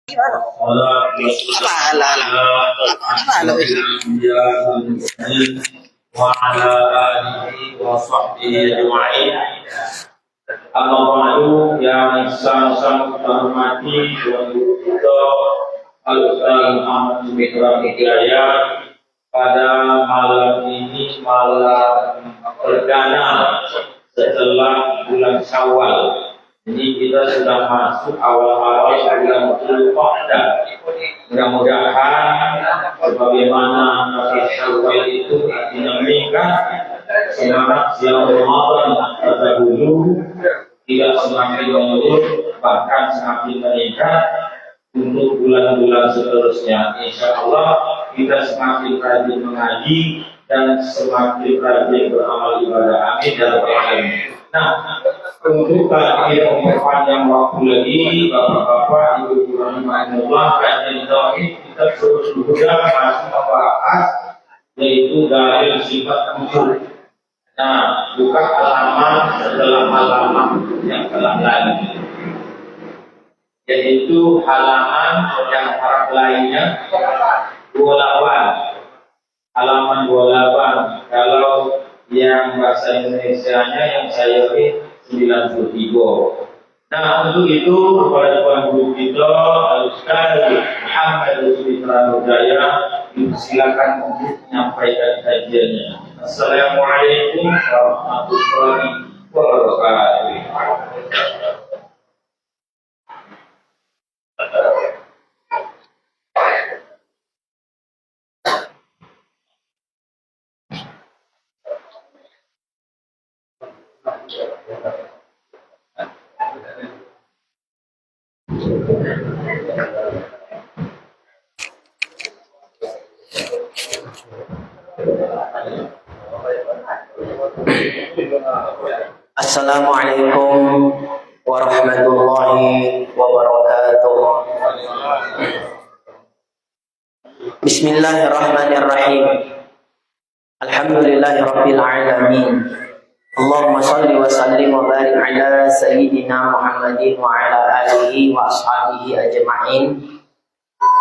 وعلى آله وصحبه أجمعين. Amma ba'du, yang sangat terhormati Tuan Guru kita Al-Ustaz Muhammad Mitra Hidayat, pada malam ini malam perdana setelah bulan Syawal. Ini kita sudah masuk awal-awal bulan Dzulqa'dah. Mudah-mudahan sebagaimana Nabi Syawal itu dinamakan semangat siang Ramadan terdahulu tidak semakin menurun, bahkan semakin meningkat untuk bulan-bulan seterusnya. Insya Allah kita semakin rajin mengaji dan semakin rajin beramal ibadah. Amin ya rabbal alamin. Nah, untuk kali ini panjang waktu lagi, bapak-bapak, ibu-ibu rahimahullah, kajian tauhid kita terus berulang masih membahas yaitu dalil sifat wujud. Nah, buka halaman setelah halaman yang telah lalu, yaitu halaman yang harap lainnya 28. Halaman 28. Kalau yang bahasa Indonesianya yang saya beri 93. Nah, untuk itu kepada Tuan Guru kita Al-Ustaz Muhammad Mitra Hidayat, silakan untuk menyampaikan kajiannya. Assalamualaikum warahmatullahi wabarakatuh. Assalamualaikum warahmatullahi wabarakatuh. Bismillahirrahmanirrahim. Alhamdulillahirabbil alamin. Allahumma shalli wa sallim wa barik ala sayyidina Muhammadin wa ala alihi wa ashabihi ajma'in.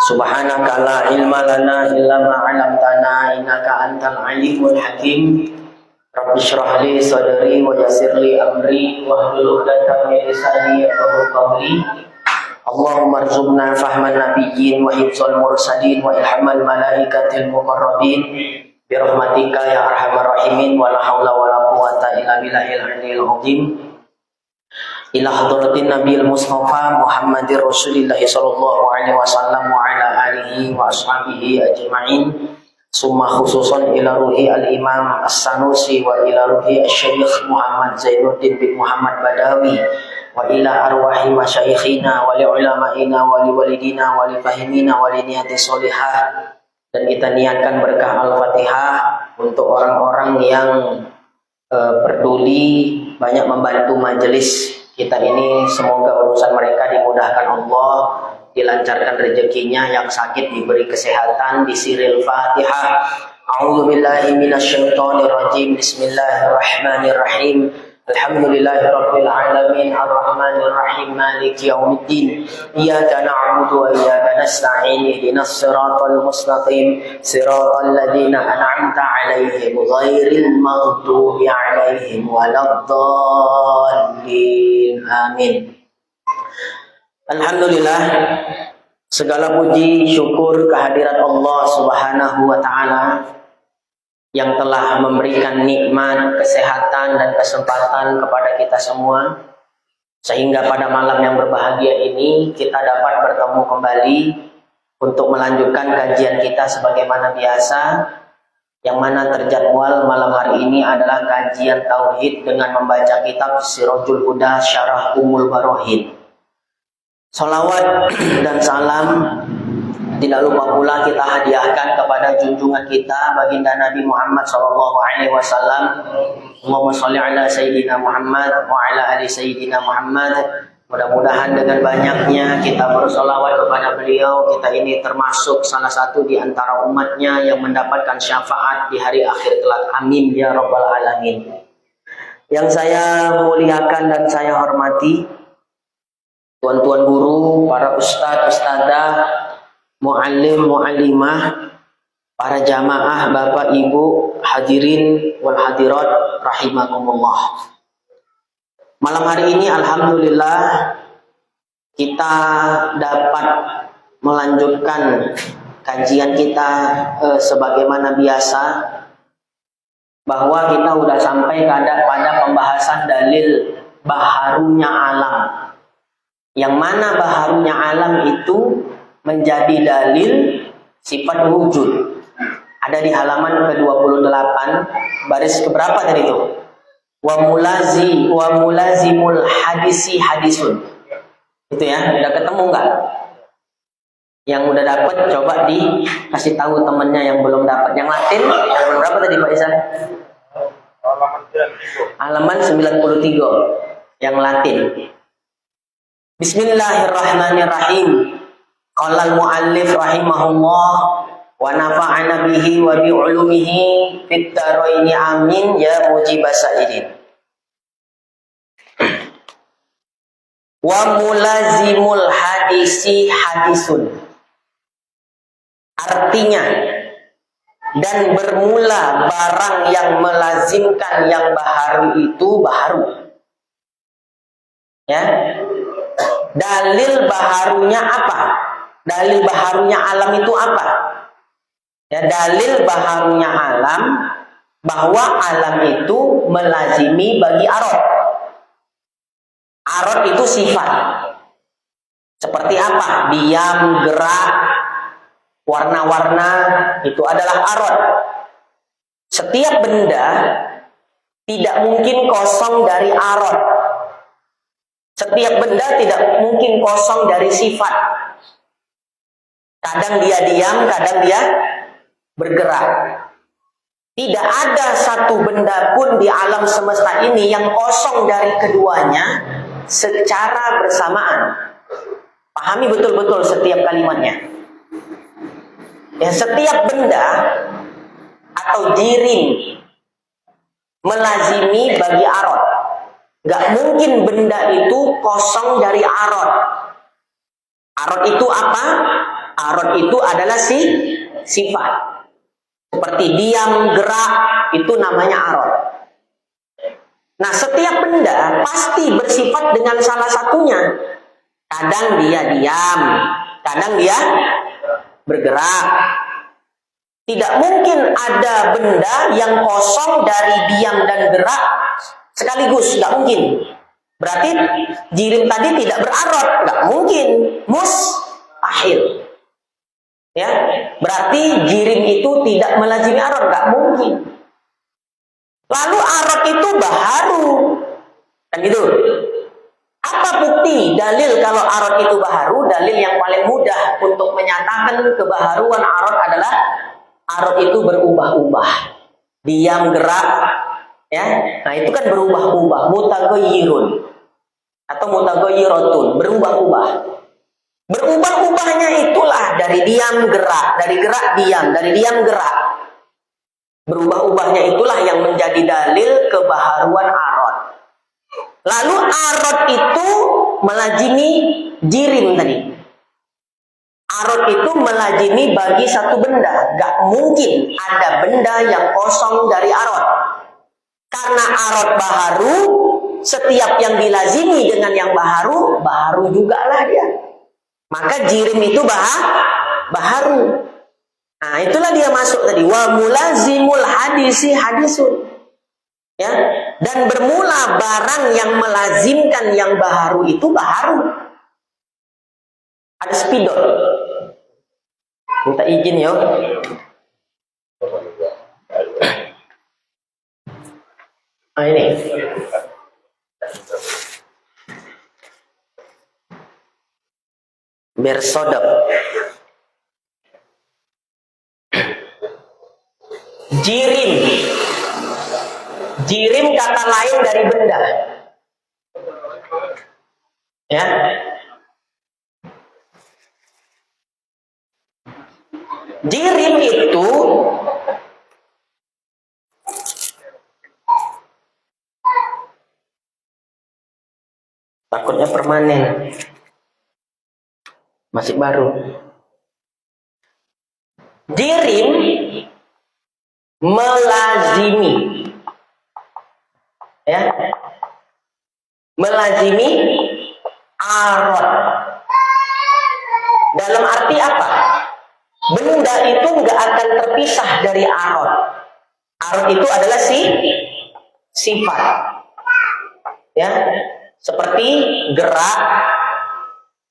Subhanaka la ilma lana illa ma 'allamtana innaka antal alimul hakim. Rabbi shrah li sadri wa yassir li amri wa hlul 'uqdatam min lisani yafqahu qawli. Allahumma arzuqna fahman nabiyyin wa hifdzal mursalin wa ilhamal malaikatil muqarrabin bi rahmatika ya arhamar rahimin wa la haula wa la quwwata illa billahil aliyyil azim. Ila hadratin nabiyil mustafa Muhammadir Rasulillah sallallahu alaihi wasallam wa ala alihi wa ashabihi ajma'in. Summa khususan ila ruhi al-imam as-Sanusi wa ila ruhi al-Syaikh Muhammad Zainuddin bin Muhammad Badawi wa ila arwahi masyayikhina wa li ulama'ina wa li walidina wa li fahimina wa li niyati solihah. Dan kita niatkan berkah Al-Fatihah untuk orang-orang yang peduli banyak membantu majelis kita ini. Semoga urusan mereka dimudahkan Allah, dilancarkan rezekinya, yang sakit diberi kesehatan. Bisiril Fatihah. A'udzu billahi minasyaitonir rajim. Bismillahirrahmanirrahim. Alhamdulillahirabbil alamin arrahmanir rahim maliki yaumiddin. Iyyaka na'budu wa iyyaka nasta'in. Ihdinas siratal mustaqim. Siratal ladzina an'amta 'alaihim ghairil maghdubi 'alaihim waladdallin. Amin. Alhamdulillah, segala puji syukur kehadirat Allah Subhanahu wa taala yang telah memberikan nikmat kesehatan dan kesempatan kepada kita semua, sehingga pada malam yang berbahagia ini kita dapat bertemu kembali untuk melanjutkan kajian kita sebagaimana biasa, yang mana terjadwal malam hari ini adalah kajian tauhid dengan membaca kitab Sirajul Huda Syarah Ummul Barohin. Salawat dan salam tidak lupa pula kita hadiahkan kepada junjungan kita baginda Nabi Muhammad SAW. Allahumma sholli ala Sayyidina Muhammad wa ala ali Sayyidina Muhammad. Mudah-mudahan dengan banyaknya kita bersolawat kepada beliau, kita ini termasuk salah satu di antara umatnya yang mendapatkan syafaat di hari akhir kelak. Amin ya rabbal alamin. Yang saya muliakan dan saya hormati, tuan-tuan guru, para ustadz, ustadzah, muallim, muallimah, para jamaah, bapak, ibu, hadirin wal hadirat rahimakumullah. Malam hari ini alhamdulillah kita dapat melanjutkan kajian kita sebagaimana biasa, bahwa kita sudah sampai pada pembahasan dalil baharunya alam. Yang mana baharunya alam itu menjadi dalil sifat wujud. Ada di halaman ke-28, baris keberapa tadi itu? Wa mulazimul hadisi hadisun. Itu ya, udah ketemu nggak? Yang udah dapat coba dikasih tahu temennya yang belum dapat. Yang Latin, halaman berapa tadi Pak Isan? Halaman 93 yang Latin. Bismillahirrahmanirrahim. Qala al-muallif rahimahullah wa nafa'ana bihi wa bi ulumihi fid dharaini amin ya mujibas sa'idin. Wa mulazimul hadisi hadisun. Artinya, dan bermula barang yang melazimkan yang baharu itu baharu. Ya. Dalil baharunya apa? Dalil baharunya alam itu apa? Ya, dalil baharunya alam bahwa alam itu melazimi bagi arad. Arad itu sifat. Seperti apa? Diam, gerak, warna-warna, itu adalah arad. Setiap benda tidak mungkin kosong dari arad. Setiap benda tidak mungkin kosong dari sifat. Kadang dia diam, kadang dia bergerak. Tidak ada satu benda pun di alam semesta ini yang kosong dari keduanya secara bersamaan. Pahami betul-betul setiap kalimatnya. Ya, setiap benda atau jirim melazimi bagi arad. Gak mungkin benda itu kosong dari arad. Arad itu apa? Arad itu adalah sifat. Seperti diam, gerak, itu namanya arad. Nah, setiap benda pasti bersifat dengan salah satunya. Kadang dia diam, kadang dia bergerak. Tidak mungkin ada benda yang kosong dari diam dan gerak sekaligus, nggak mungkin. Berarti jirim tadi tidak berarad, nggak mungkin, mustahil. Ya, berarti jirim itu tidak melazimi arad, nggak mungkin. Lalu arad itu baharu, kan gitu. Apa bukti dalil kalau arad itu baharu? Dalil yang paling mudah untuk menyatakan kebaharuan arad adalah arad itu berubah-ubah, diam, gerak. Ya, nah itu kan berubah-ubah, mutaghayyirun atau mutaghayyiratun, berubah-ubah. Berubah-ubahnya itulah dari diam gerak, dari gerak diam, dari diam gerak. Berubah-ubahnya itulah yang menjadi dalil kebaharuan arad. Lalu arad itu melazimi jirim tadi. Arad itu melazimi bagi satu benda. Gak mungkin ada benda yang kosong dari arad. Karena arad baharu, setiap yang dilazimi dengan yang baharu, baharu juga lah dia. Maka jirim itu baharu. Nah, itulah dia masuk tadi. Wa mulazimul hadisi hadisun. Ya, dan bermula barang yang melazimkan yang baharu itu baharu. Ada spidol. Minta izin ya. Nah, ini. Bersodok. Jirim. Jirim kata lain dari benda. Ya. Jirim itu takutnya permanen. Masih baru. Jirim melazimi, ya, melazimi arad. Dalam arti apa? Benda itu nggak akan terpisah dari arad. Arad itu adalah sifat, ya, seperti gerak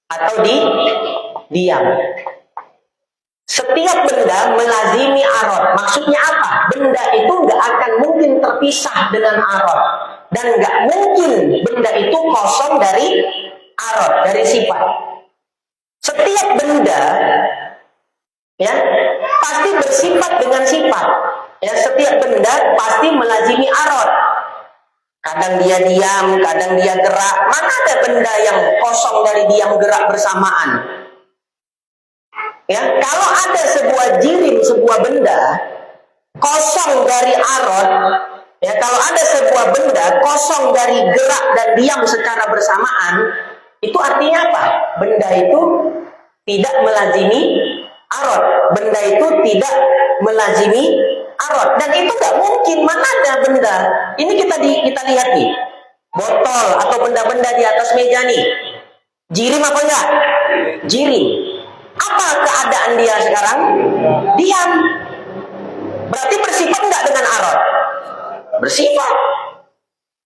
atau diam. Setiap benda melazimi arad. Maksudnya apa? Benda itu nggak akan mungkin terpisah dengan arad, dan nggak mungkin benda itu kosong dari arad, dari sifat. Setiap benda, ya, pasti bersifat dengan sifat. Ya, setiap benda pasti melazimi arad. Kadang dia diam, kadang dia gerak. Mana ada benda yang kosong dari diam gerak bersamaan? Ya, kalau ada sebuah jirim, sebuah benda kosong dari arad, ya, kalau ada sebuah benda kosong dari gerak dan diam secara bersamaan, itu artinya apa? Benda itu tidak melazimi arad. Benda itu tidak melazimi arad, dan itu nggak mungkin. Mana ada benda? Ini kita lihat nih, botol atau benda-benda di atas meja nih, jirim apa enggak? Jirim. Apa keadaan dia sekarang? Diam. Berarti bersifat enggak dengan arad? Bersifat.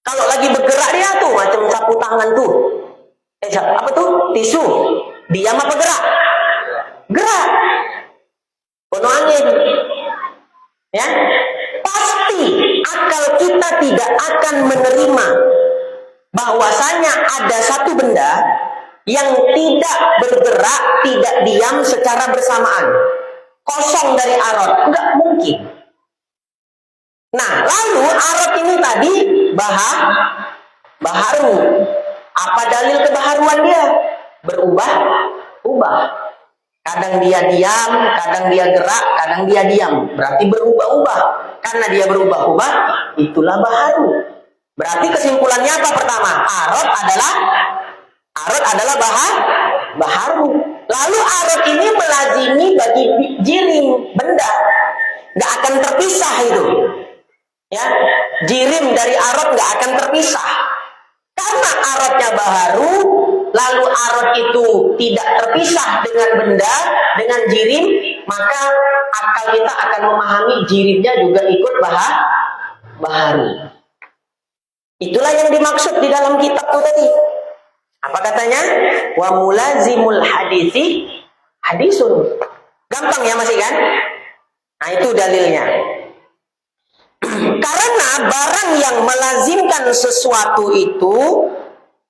Kalau lagi bergerak dia tuh macam sapu tangan tuh. Apa tuh? Tisu. Diam apa gerak? Gerak. Penuh angin. Ya. Pasti akal kita tidak akan menerima bahwasanya ada satu benda yang tidak bergerak, tidak diam secara bersamaan, kosong dari arad. Enggak mungkin. Nah, lalu arad ini tadi baharu. Apa dalil kebaharuan dia? Berubah-ubah. Kadang dia diam, kadang dia gerak, kadang dia diam. Berarti berubah-ubah. Karena dia berubah-ubah, itulah baharu. Berarti kesimpulannya apa pertama? Arad adalah baharu. Lalu arad ini melazimi bagi jirim, benda. Nggak akan terpisah itu. Ya, jirim dari arad nggak akan terpisah. Karena aradnya baharu, lalu arad itu tidak terpisah dengan benda, dengan jirim, maka akal kita akan memahami jirimnya juga ikut baharu. Itulah yang dimaksud di dalam kitab itu tadi. Apa katanya? Wa mulazimul hadisi hadisun. Gampang ya masih kan? Nah, itu dalilnya. Karena barang yang melazimkan sesuatu itu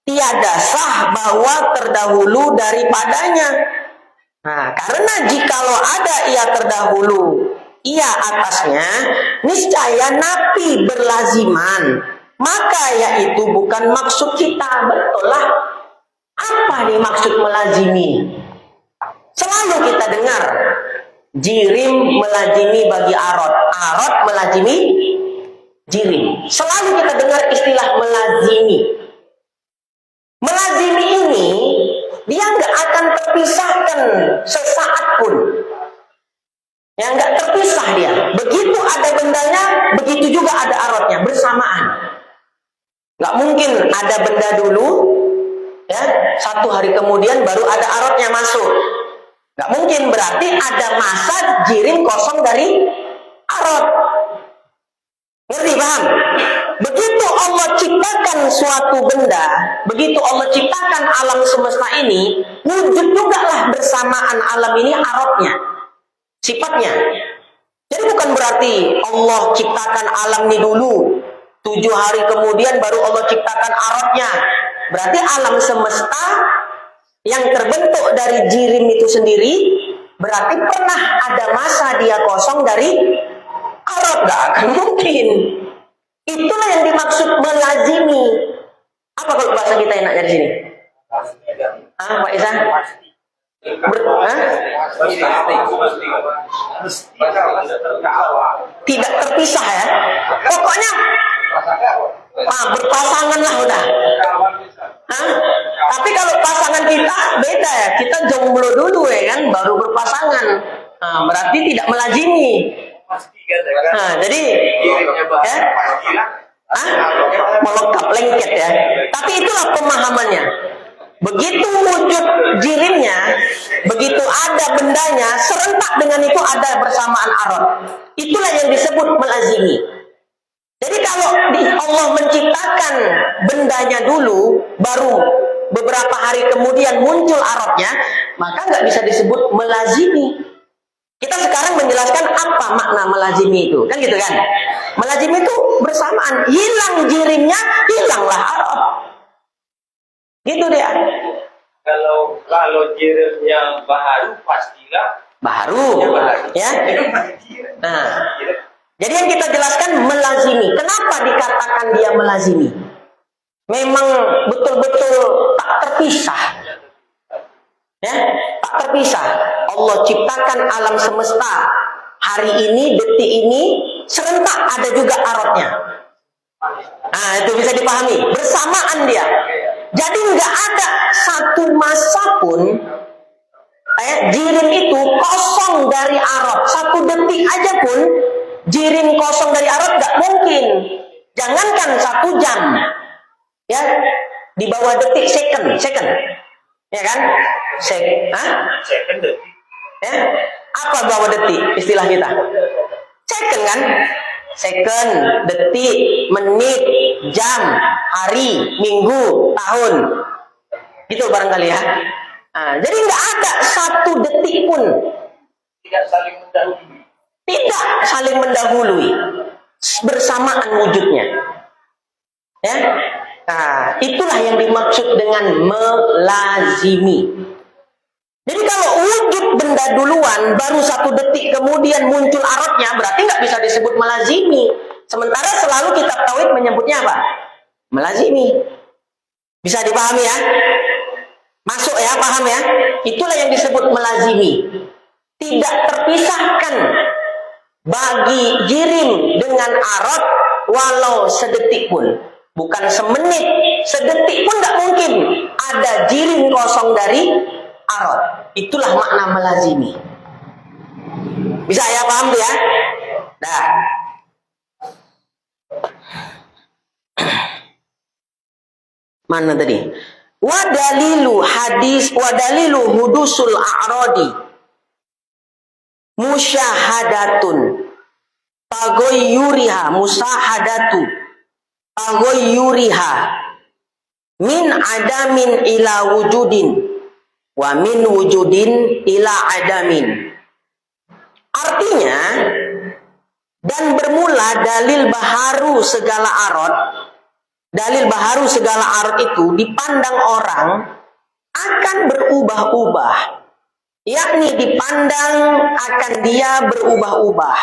tiada sah bahwa terdahulu daripadanya. Nah, karena jikalau ada ia terdahulu, ia atasnya, niscaya napi berlaziman, maka yaitu bukan maksud kita. Betul lah. Apa nih maksud melazimi? Selalu kita dengar jirim melazimi bagi arad, arad melazimi jirim. Selalu kita dengar istilah melazimi. Melazimi ini dia nggak akan terpisahkan sesaat pun. Yang nggak terpisah dia. Begitu ada bendanya, begitu juga ada aradnya bersamaan. Nggak mungkin ada benda dulu, ya, satu hari kemudian baru ada aradnya masuk. Nggak mungkin, berarti ada masa jirim kosong dari arad. Ngerti, paham? Begitu Allah ciptakan suatu benda, begitu Allah ciptakan alam semesta ini, wujud juga lah bersamaan alam ini aradnya, sifatnya. Jadi bukan berarti Allah ciptakan alam ini dulu, 7 hari kemudian baru Allah ciptakan aradnya. Berarti alam semesta yang terbentuk dari jirim itu sendiri, berarti pernah ada masa dia kosong dari arad. Gak akan mungkin. Itulah yang dimaksud melazimi. Apa kalau bahasa kita enak dari sini? Pak Isan? Tidak terpisah ya. Pokoknya berpasangan lah udah. Hah? Tapi kalau pasangan kita beda ya, kita jomblo dulu ya kan, baru berpasangan. Nah, berarti tidak melazimi. Nah, jadi ya, melengkap lengket ya. Tapi itulah pemahamannya. Begitu wujud jirimnya, begitu ada bendanya, serentak dengan itu ada bersamaan arad. Itulah yang disebut melazimi. Jadi kalau Allah menciptakan bendanya dulu, baru beberapa hari kemudian muncul aradnya, maka nggak bisa disebut melazimi. Kita sekarang menjelaskan apa makna melazimi itu, kan gitu kan? Melazimi itu bersamaan, hilang jirimnya, hilanglah arad. Gitu dia. Kalau jirimnya baharu pastilah Baru, ya. Nah, jadi yang kita jelaskan melazimi. Kenapa dikatakan dia melazimi? Memang betul-betul tak terpisah. Ya, tak terpisah. Allah ciptakan alam semesta. Hari ini, detik ini, serentak ada juga aradnya. Nah, itu bisa dipahami. Bersamaan dia. Jadi nggak ada satu masa pun jirim itu kosong dari arad. Satu detik aja pun jirim kosong dari arad nggak mungkin. Jangankan 1 jam, ya, di bawah detik, second, ya kan? second detik. Ya, apa bawah detik istilah kita? Second kan? Second, detik, menit, jam, hari, minggu, tahun, gitu barangkali ya. Nah, jadi nggak ada satu detik pun Tidak saling mendahului. tidak saling mendahului, bersamaan wujudnya. Ya, nah, itulah yang dimaksud dengan melazimi. Jadi kalau wujud benda duluan, baru 1 detik kemudian muncul aradnya, berarti nggak bisa disebut melazimi. Sementara selalu kitab tauhid menyebutnya apa? Melazimi. Bisa dipahami ya? Masuk ya, paham ya? Itulah yang disebut melazimi. Tidak terpisahkan bagi jirim dengan arad walau sedetik pun. Bukan semenit, sedetik pun nggak mungkin ada jirim kosong dari arad. Itulah makna melazimi. Bisa ya, paham ya? Nah, mana tadi? Wadalilu hadis, wadalilu hudusul a'radi musyahadatun tagoyyuriha, musahadatu tagoyyuriha min adamin ila wujudin wa min wujudin ila adamin. Artinya, dan bermula dalil baharu segala arad. Dalil baharu segala arad itu dipandang orang akan berubah-ubah. Yakni dipandang akan dia berubah-ubah.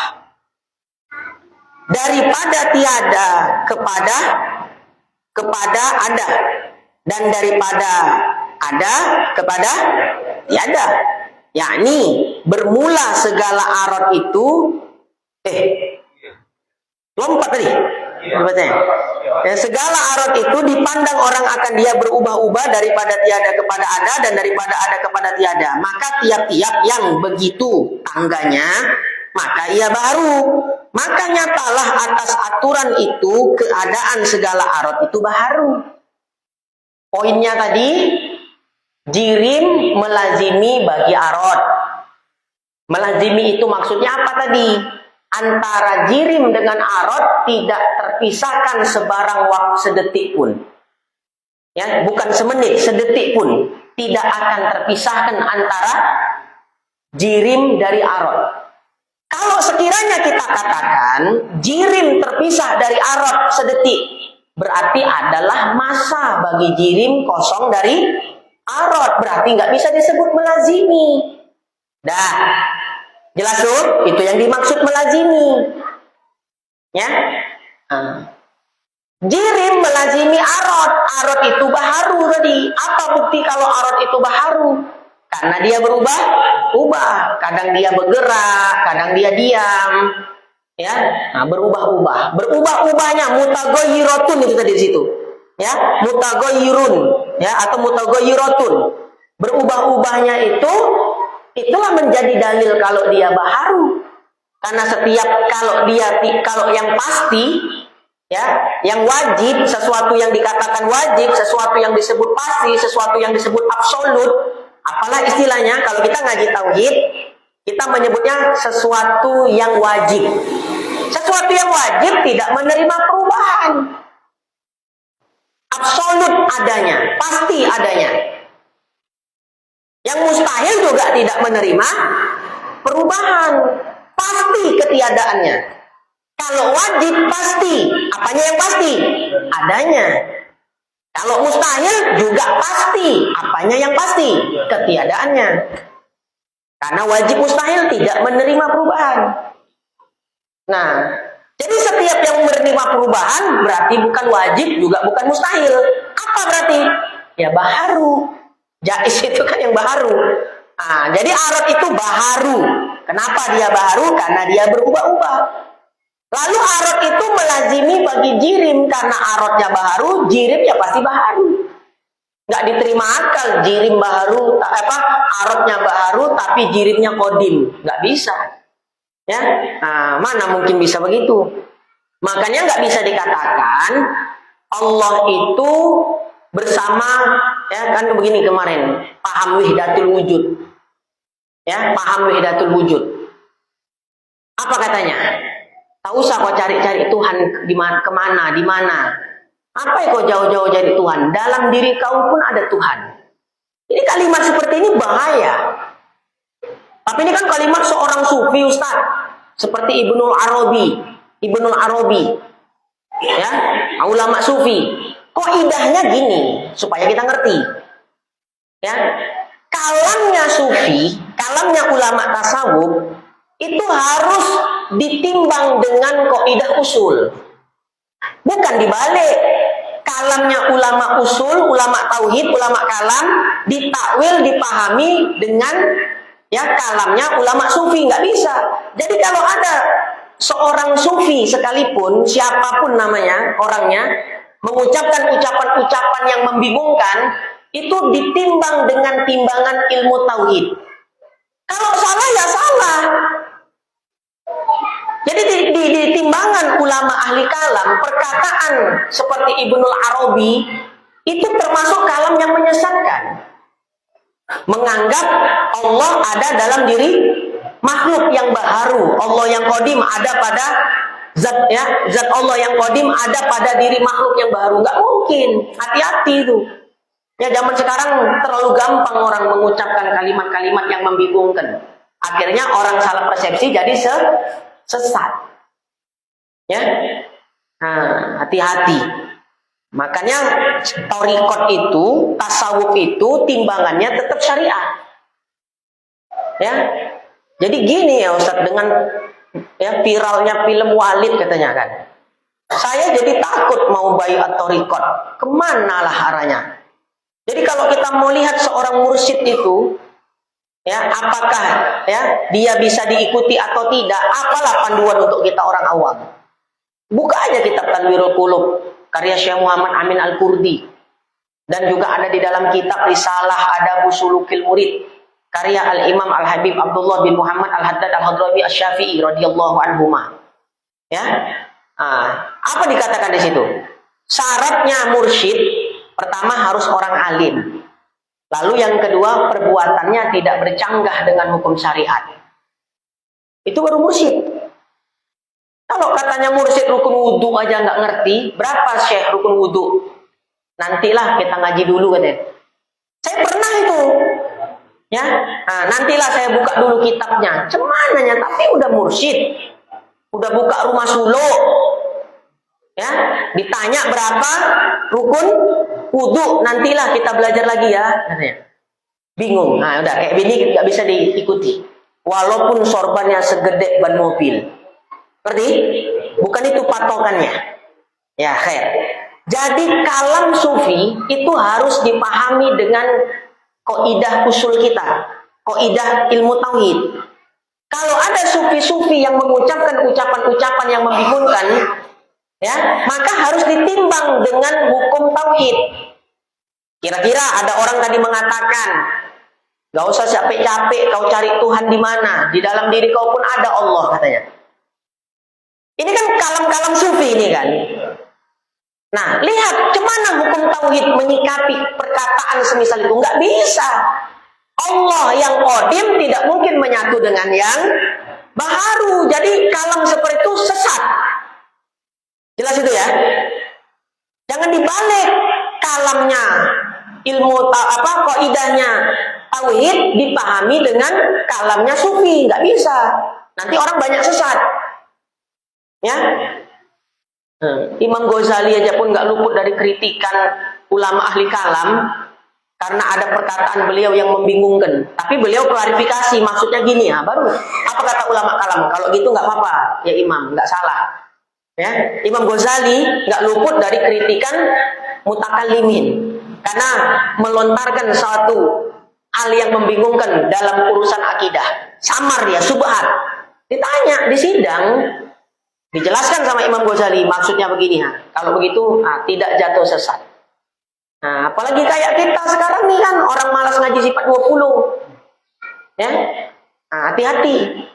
Daripada tiada kepada ada. Dan daripada ada kepada tiada. Yakni bermula segala arad itu lompat tadi. Ya, segala arad itu dipandang orang akan dia berubah-ubah daripada tiada kepada ada dan daripada ada kepada tiada. Maka tiap-tiap yang begitu tangganya, maka ia baru. Maka nyatalah atas aturan itu keadaan segala arad itu baharu. Poinnya tadi, jirim melazimi bagi arad. Melazimi itu maksudnya apa tadi? Antara jirim dengan arad tidak terpisahkan sebarang waktu sedetik pun. Ya, bukan semenit, sedetik pun tidak akan terpisahkan antara jirim dari arad. Kalau sekiranya kita katakan jirim terpisah dari arad sedetik, berarti adalah masa bagi jirim kosong dari arad, berarti nggak bisa disebut melazimi. Dah. Jelas tuh, itu yang dimaksud melazimi. Ya. Jirim melazimi arad. Arad itu baharu tadi. Apa bukti kalau arad itu baharu? Karena dia berubah-ubah. Kadang dia bergerak, kadang dia diam. Ya. Nah, berubah-ubah. Berubah-ubahnya mutaghayyirotun itu tadi di situ. Ya, mutaghayyirun. ya, atau mutaghayiratun. Berubah-ubahnya itulah menjadi dalil kalau dia baharu. Karena setiap kalau yang pasti, ya, yang wajib, sesuatu yang dikatakan wajib, sesuatu yang disebut pasti, sesuatu yang disebut absolut, apalah istilahnya kalau kita ngaji tauhid, kita menyebutnya sesuatu yang wajib. Sesuatu yang wajib tidak menerima perubahan. Absolut adanya, pasti adanya. Yang mustahil juga tidak menerima perubahan, pasti ketiadaannya. Kalau wajib pasti, apanya yang pasti? Adanya. Kalau mustahil juga pasti, apanya yang pasti? Ketiadaannya. Karena wajib mustahil tidak menerima perubahan. Nah, jadi setiap yang menerima perubahan berarti bukan wajib, juga bukan mustahil. Apa berarti? Ya baharu. Jais itu kan yang baharu. Nah, jadi arad itu baharu. Kenapa dia baharu? Karena dia berubah-ubah. Lalu arad itu melazimi bagi jirim. Karena aradnya baharu, jirim ya pasti baharu. Nggak diterima akal jirim baharu, aradnya baharu tapi jirimnya kodim. Nggak bisa. Ya, nah, mana mungkin bisa begitu? Makanya nggak bisa dikatakan Allah itu bersama, ya kan begini kemarin, paham wahdatul wujud. Ya, paham wahdatul wujud. Apa katanya? Tak usah kau cari-cari Tuhan di mana, di mana. Apa yang kau jauh-jauh cari Tuhan? Dalam diri kau pun ada Tuhan. Ini kalimat seperti ini bahaya. Tapi ini kan kalimat seorang sufi, Ustaz. Seperti Ibnul Arabi. Ya, ulama sufi. Kaidahnya gini, supaya kita ngerti. Ya, kalamnya sufi, kalamnya ulama tasawuf itu harus ditimbang dengan kaidah usul. Bukan dibalik. Kalamnya ulama usul, ulama tauhid, ulama kalam ditakwil, dipahami dengan ya kalamnya ulama sufi, nggak bisa. Jadi kalau ada seorang sufi sekalipun, siapapun namanya, orangnya, mengucapkan ucapan-ucapan yang membingungkan, itu ditimbang dengan timbangan ilmu tauhid. Kalau salah ya salah. Jadi di timbangan ulama ahli kalam, perkataan seperti Ibnul Arabi itu termasuk kalam yang menyesatkan. Menganggap Allah ada dalam diri makhluk yang baharu, Allah yang qadim ada pada zat, ya, zat Allah yang qadim ada pada diri makhluk yang baru. Nggak mungkin. Hati-hati itu. Ya, zaman sekarang terlalu gampang orang mengucapkan kalimat-kalimat yang membingungkan. Akhirnya orang salah persepsi jadi sesat. Ya. Nah, hati-hati. Makanya thariqat itu, tasawuf itu timbangannya tetap syariat. Ya. Jadi gini ya Ustaz, dengan ya viralnya film Walid katanya kan. Saya jadi takut mau baiat thariqat. Kemana lah arahnya? Jadi kalau kita mau lihat seorang mursyid itu, ya apakah ya dia bisa diikuti atau tidak? Apalah panduan untuk kita orang awam? Buka aja kitab Tanwirul Qulub karya Syekh Muhammad Amin Al-Qurdi, dan juga ada di dalam kitab Risalah Adabu Sulukil Murid karya Al-Imam Al-Habib Abdullah bin Muhammad Al-Haddad Al-Hadrami Asy-Syafi'i radhiyallahu anhuma. Ya. Apa dikatakan di situ? Syaratnya mursyid pertama harus orang alim. Lalu yang kedua, perbuatannya tidak bercanggah dengan hukum syariat. Itu baru mursyid. Kalau katanya mursyid rukun wudhu aja nggak ngerti, berapa syekh rukun wudhu? Nantilah kita ngaji dulu katanya. Saya pernah itu. Ya, nantilah saya buka dulu kitabnya. Cemananya, tapi udah mursyid. Udah buka rumah suluk. Ya, ditanya berapa rukun wudhu, nantilah kita belajar lagi ya, katanya. Bingung. Nah, udah kayak gini nggak bisa diikuti. Walaupun sorbannya segede ban mobil. Ngerti? Bukan itu patokannya. Ya, khair. Jadi kalam sufi itu harus dipahami dengan kaidah usul kita, kaidah ilmu tauhid. Kalau ada sufi-sufi yang mengucapkan ucapan-ucapan yang membingungkan, ya, maka harus ditimbang dengan hukum tauhid. Kira-kira ada orang tadi mengatakan, gak usah capek-capek kau cari Tuhan di mana, di dalam diri kau pun ada Allah katanya. Ini kan kalam-kalam sufi ini kan. Nah, lihat cemana hukum tauhid menyikapi perkataan semisal itu. Nggak bisa. Allah yang qadim tidak mungkin menyatu dengan yang baharu. Jadi kalam seperti itu sesat. Jelas itu ya. Jangan dibalik kalamnya ilmu kaidahnya tauhid dipahami dengan kalamnya sufi. Nggak bisa. Nanti orang banyak sesat. Ya. Imam Ghazali aja pun nggak luput dari kritikan ulama ahli kalam karena ada perkataan beliau yang membingungkan. Tapi beliau klarifikasi, maksudnya gini ya, baru apa kata ulama kalam? Kalau gitu nggak apa-apa, ya Imam, nggak salah. Ya, Imam Ghazali nggak luput dari kritikan mutakallimin karena melontarkan suatu hal yang membingungkan dalam urusan akidah. Samar dia, subhat. Ditanya di sidang. Dijelaskan sama Imam Ghazali, maksudnya begini ya. Kalau begitu, tidak jatuh sesat. Nah, apalagi kayak kita sekarang nih kan, orang malas ngaji sifat 20. Ya, hati-hati.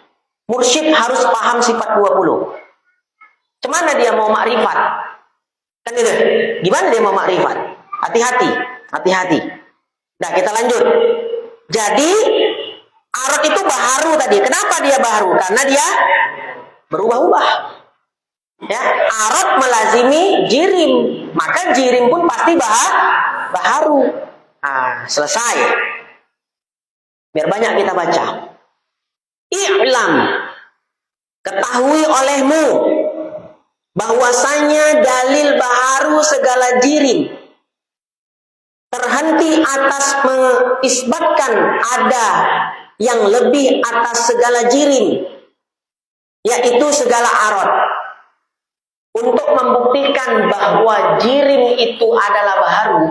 Mursyid harus paham sifat 20. Cemana dia mau makrifat? Kan itu. Gimana dia mau makrifat? Hati-hati, hati-hati. Nah, kita lanjut. Jadi, arad itu baharu tadi. Kenapa dia baharu? Karena dia berubah-ubah. Ya, arad melazimi jirim, maka jirim pun pasti baharu. Selesai. Biar banyak kita baca. I'lam, ketahui olehmu bahwasanya dalil baharu segala jirim terhenti atas mengisbatkan ada yang lebih atas segala jirim, yaitu segala arad. Untuk membuktikan bahwa jirim itu adalah baharu,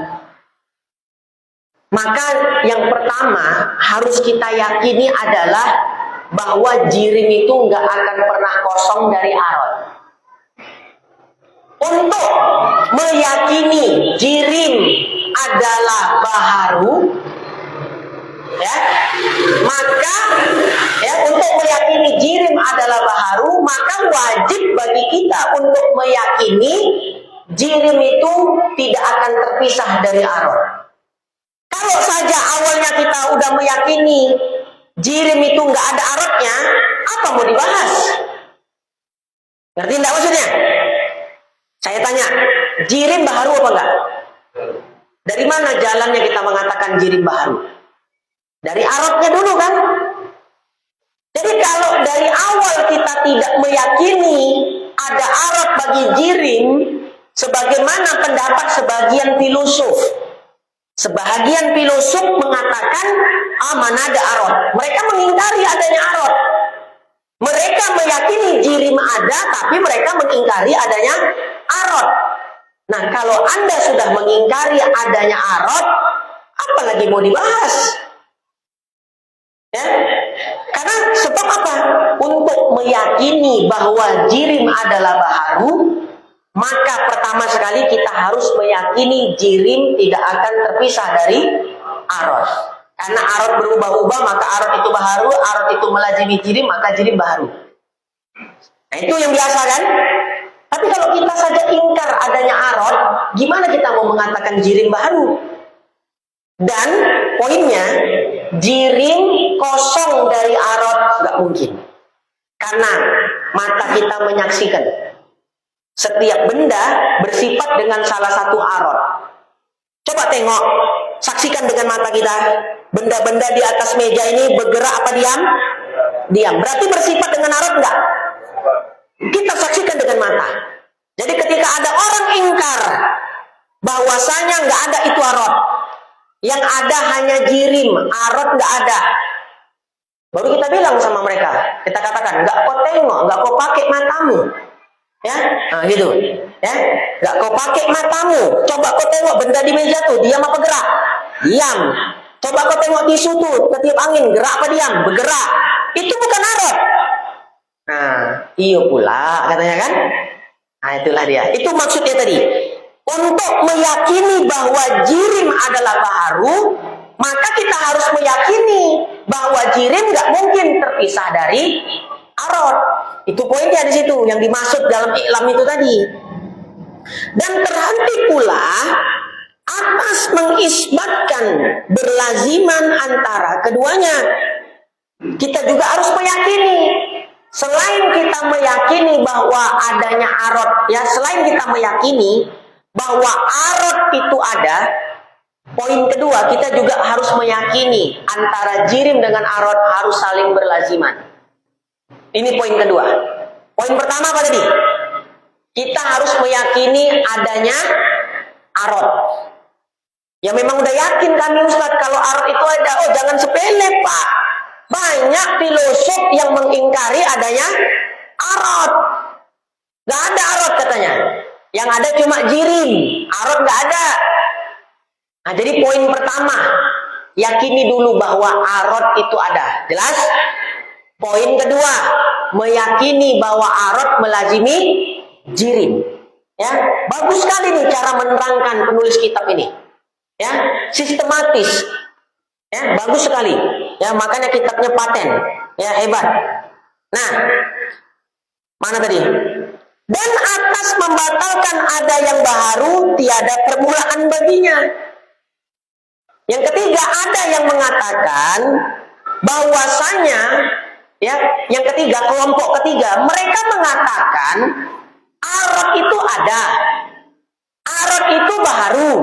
maka yang pertama harus kita yakini adalah bahwa jirim itu nggak akan pernah kosong dari arad. Untuk meyakini jirim adalah baharu, ya, maka ya, untuk meyakini jirim adalah baharu, maka wajib bagi kita untuk meyakini jirim itu tidak akan terpisah dari arad. Kalau saja awalnya kita udah meyakini jirim itu nggak ada aradnya, apa mau dibahas? Ngerti enggak maksudnya? Saya tanya, jirim baharu apa enggak? Dari mana jalannya kita mengatakan jirim baharu? Dari aradnya dulu kan? Jadi kalau dari awal kita tidak meyakini ada arad bagi jirim, sebagaimana pendapat sebagian filosof. Sebagian filosof mengatakan, mana ada arad. Mereka mengingkari adanya arad. Mereka meyakini jirim ada, tapi mereka mengingkari adanya arad. Nah, kalau Anda sudah mengingkari adanya arad, apa lagi mau dibahas? Ya? Karena sebab apa? Untuk meyakini bahwa jirim adalah baharu, maka pertama sekali kita harus meyakini jirim tidak akan terpisah dari arad. Karena arad berubah-ubah, maka arad itu baharu, arad itu melazimi jirim, maka jirim baharu. Nah, itu yang biasa kan? Tapi kalau kita saja ingkar adanya arad, gimana kita mau mengatakan jirim baharu? Dan poinnya, jirim kosong dari arad nggak mungkin. Karena mata kita menyaksikan setiap benda bersifat dengan salah satu arad. Coba tengok, saksikan dengan mata kita. Benda-benda di atas meja ini bergerak apa diam? Diam. Berarti bersifat dengan arad enggak? Kita saksikan dengan mata. Jadi ketika ada orang ingkar bahwasanya enggak ada itu arad, yang ada hanya jirim, arad enggak ada. Baru kita bilang sama mereka, kita katakan, enggak kau tengok, enggak kau pakai matamu. Ya, nah, gitu. Ya, enggak kau pakai matamu. Coba kau tengok benda di meja tuh, diam apa gerak? Diam. Coba kau tengok tisu tuh, ketiup angin, gerak apa diam? Bergerak. Itu bukan arad. Nah, iyo pula katanya kan? Nah, itulah dia. Itu maksudnya tadi. Untuk meyakini bahwa jirim adalah baharu, maka kita harus meyakini bahwa jirim nggak mungkin terpisah dari arot. Itu poinnya di situ yang dimaksud dalam iklam itu tadi. Dan terhenti pula atas mengisbatkan berlaziman antara keduanya. Kita juga harus meyakini, selain kita meyakini bahwa adanya arot, ya, selain kita meyakini bahwa arot itu ada, poin kedua kita juga harus meyakini antara jirim dengan arot harus saling berlaziman. Ini poin kedua. Poin pertama apa tadi? Kita harus meyakini adanya arot. Ya memang udah yakin kami Ustadz kalau arot itu ada. Oh jangan sepele Pak. Banyak filosof yang mengingkari adanya arot. Gak ada arot katanya. Yang ada cuma jirim. Arot gak ada. Nah jadi poin pertama, yakini dulu bahwa arot itu ada. Jelas? Poin kedua, meyakini bahwa arot melazimi jirim. Ya, bagus sekali nih cara menerangkan penulis kitab ini. Ya, sistematis. Ya, bagus sekali. Ya, makanya kitabnya paten. Ya, hebat. Nah, mana tadi? Dan atas membatalkan ada yang baharu, tiada permulaan baginya. Yang ketiga, ada yang mengatakan bahwasanya, ya, yang ketiga, kelompok ketiga, mereka mengatakan arot itu ada, arot itu baharu.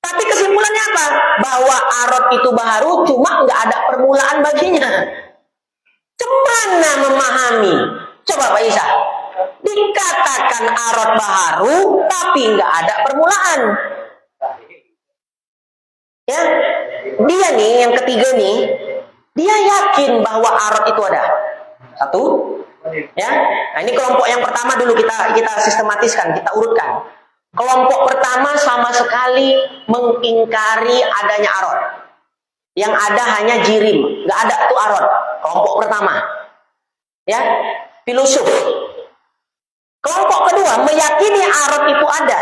Tapi kesimpulannya apa? Bahwa arot itu baharu, cuma nggak ada permulaan baginya. Cemana memahami? Coba Pak Isa. Dikatakan arot baharu, tapi nggak ada permulaan. Ya, dia nih yang ketiga nih, dia yakin bahwa arot itu ada. Satu, ya. Nah ini kelompok yang pertama dulu kita sistematiskan, kita urutkan. Kelompok pertama sama sekali mengingkari adanya arot. Yang ada hanya jirim, nggak ada tuh arot. Kelompok pertama, ya, filosof. Kelompok kedua meyakini arot itu ada,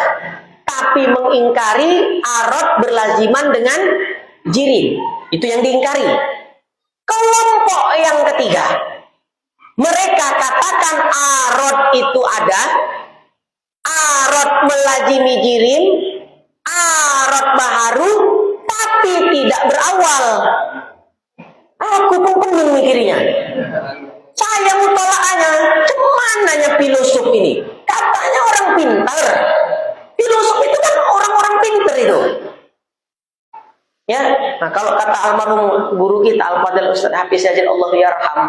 tapi mengingkari arot berlaziman dengan jirim. Itu yang diingkari. Kelompok yang ketiga, mereka katakan arot itu ada, arot melazimi jirim, arot baharu, tapi tidak berawal. Aku pun pening mikirnya. Saya mutolaahnya, cemananya filosof ini. Katanya orang pintar. Filosof itu kan orang-orang pintar itu. Ya, nah kalau kata almarhum guru kita Al-Fadhil Ustaz Hafiz Yazid Allah yarham,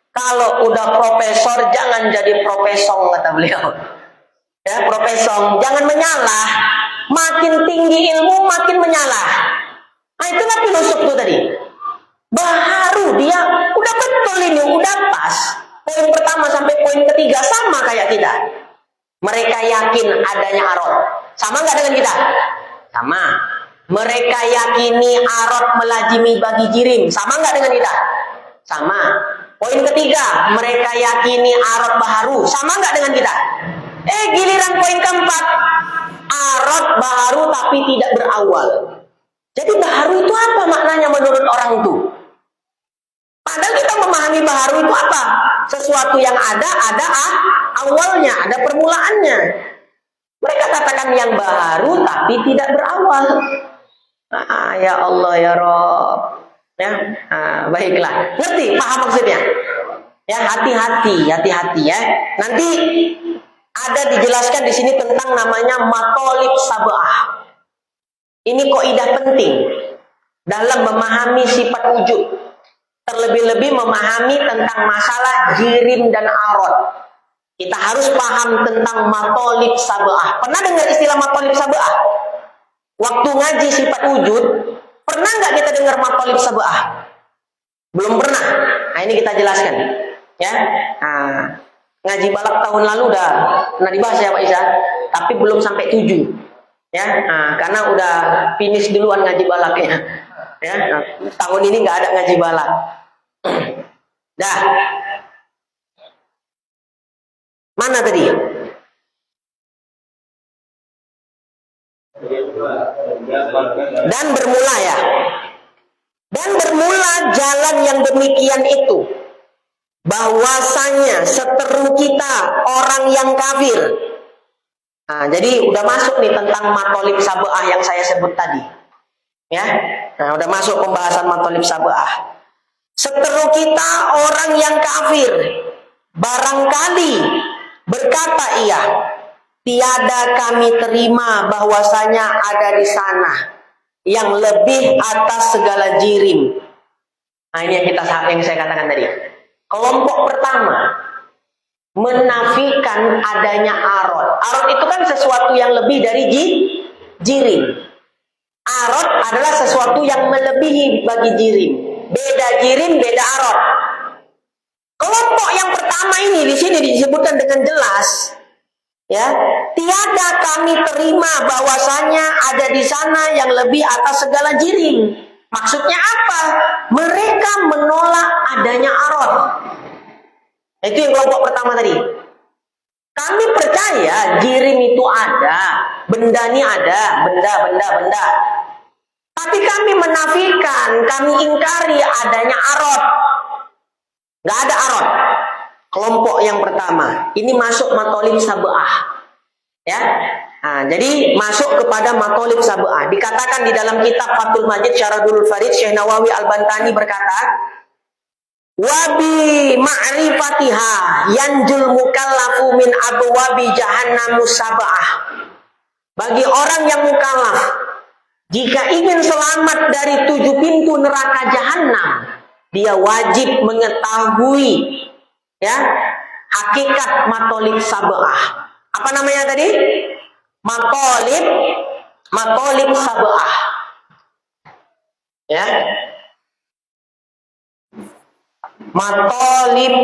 kalau udah profesor jangan jadi profesor kata beliau. Ya, profesor jangan menyalah. Makin tinggi ilmu makin menyalah. Nah itulah filosof itu tadi. Baharu dia udah betul ini, udah pas. Poin pertama sampai poin ketiga sama kayak kita. Mereka yakin adanya arot. Sama nggak dengan kita? Sama. Mereka yakini arot melazimi bagi jirim. Sama nggak dengan kita? Sama. Poin ketiga, mereka yakini arot baharu. Sama nggak dengan kita? Giliran poin keempat, arot baharu tapi tidak berawal. Jadi baharu itu apa maknanya menurut orang itu? Padahal kita memahami baharu itu apa? Sesuatu yang ada awalnya, ada permulaannya. Mereka katakan yang baharu tapi tidak berawal. Ya Allah ya Rob. Ya, baiklah. Ngerti, paham maksudnya? Ya, hati-hati ya. Nanti ada dijelaskan di sini tentang namanya matolib sab'ah. Ini kaidah penting dalam memahami sifat wujud. Terlebih-lebih memahami tentang masalah jirim dan arot. Kita harus paham tentang matolib sab'ah. Pernah dengar istilah matolib sab'ah? Waktu ngaji sifat wujud, pernah nggak kita dengar matolib sab'ah? Belum pernah. Nah ini kita jelaskan. Ya, ngaji balak tahun lalu udah pernah dibahas ya Pak Isa, tapi belum sampai 7. Ya, karena udah finish duluan ngaji balaknya. Ya, tahun ini nggak ada ngaji balak. Dah. Mana tadi? Dan bermula ya. Dan bermula jalan yang demikian itu, bahwasanya seteru kita orang yang kafir. Nah, jadi udah masuk nih tentang matolib sabu'ah yang saya sebut tadi. Ya, nah udah masuk pembahasan matolib sabu'ah. Seteru kita orang yang kafir, barangkali berkata ia, tiada kami terima bahwasanya ada di sana yang lebih atas segala jirim. Nah ini yang saya katakan tadi. Kelompok pertama menafikan adanya arot. Arot itu kan sesuatu yang lebih dari jirim. Arot adalah sesuatu yang melebihi bagi jirim. Beda jirim, beda arot. Kelompok yang pertama ini di sini disebutkan dengan jelas, ya, tiada kami terima bahwasanya ada di sana yang lebih atas segala jirim. Maksudnya apa? Mereka menolak adanya arot. Itu yang kelompok pertama tadi. Kami percaya jirim itu ada, benda ini ada, benda. Tapi kami menafikan, kami ingkari adanya arot. Gak ada arot. Kelompok yang pertama ini masuk matolib sabu'ah, ya. Nah, jadi masuk kepada matolib sabu'ah. Dikatakan di dalam kitab Fathul Majid Syarahul Farid, Syekh Nawawi Al-Bantani berkata, wabi ma'rifatiha yanjul mukallafu min abwabi jahannamus sab'ah. Bagi orang yang mukallaf, jika ingin selamat dari 7 pintu neraka jahanam, dia wajib mengetahui, ya, hakikat matolib sab'ah. Apa namanya tadi? Matolib sab'ah. Ya. Matolib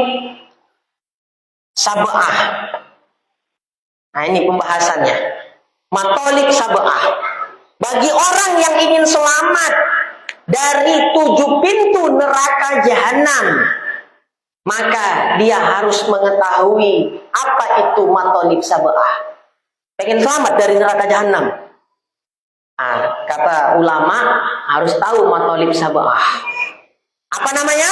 sab'ah. Nah, ini pembahasannya. Matolib sab'ah. Bagi orang yang ingin selamat dari 7 pintu neraka jahanam, maka dia harus mengetahui apa itu matolib sab'ah. Pengen selamat dari neraka jahanam, nah, kata ulama harus tahu matolib sab'ah. Apa namanya?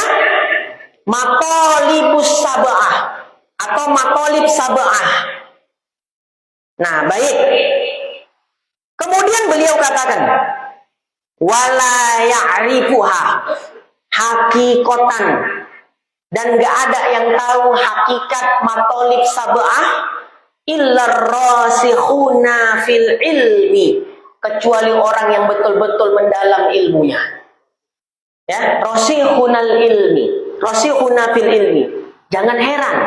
Matolibus sab'ah atau matolib sab'ah. Nah, baik. Kemudian beliau katakan, wala ya'rifuha hakikotan, dan gak ada yang tahu hakikat matolib sab'ah illa rasikhuna fil ilmi, kecuali orang yang betul-betul mendalam ilmunya. Ya, rasikhunal ilmi, rasikhuna fil ilmi. Jangan heran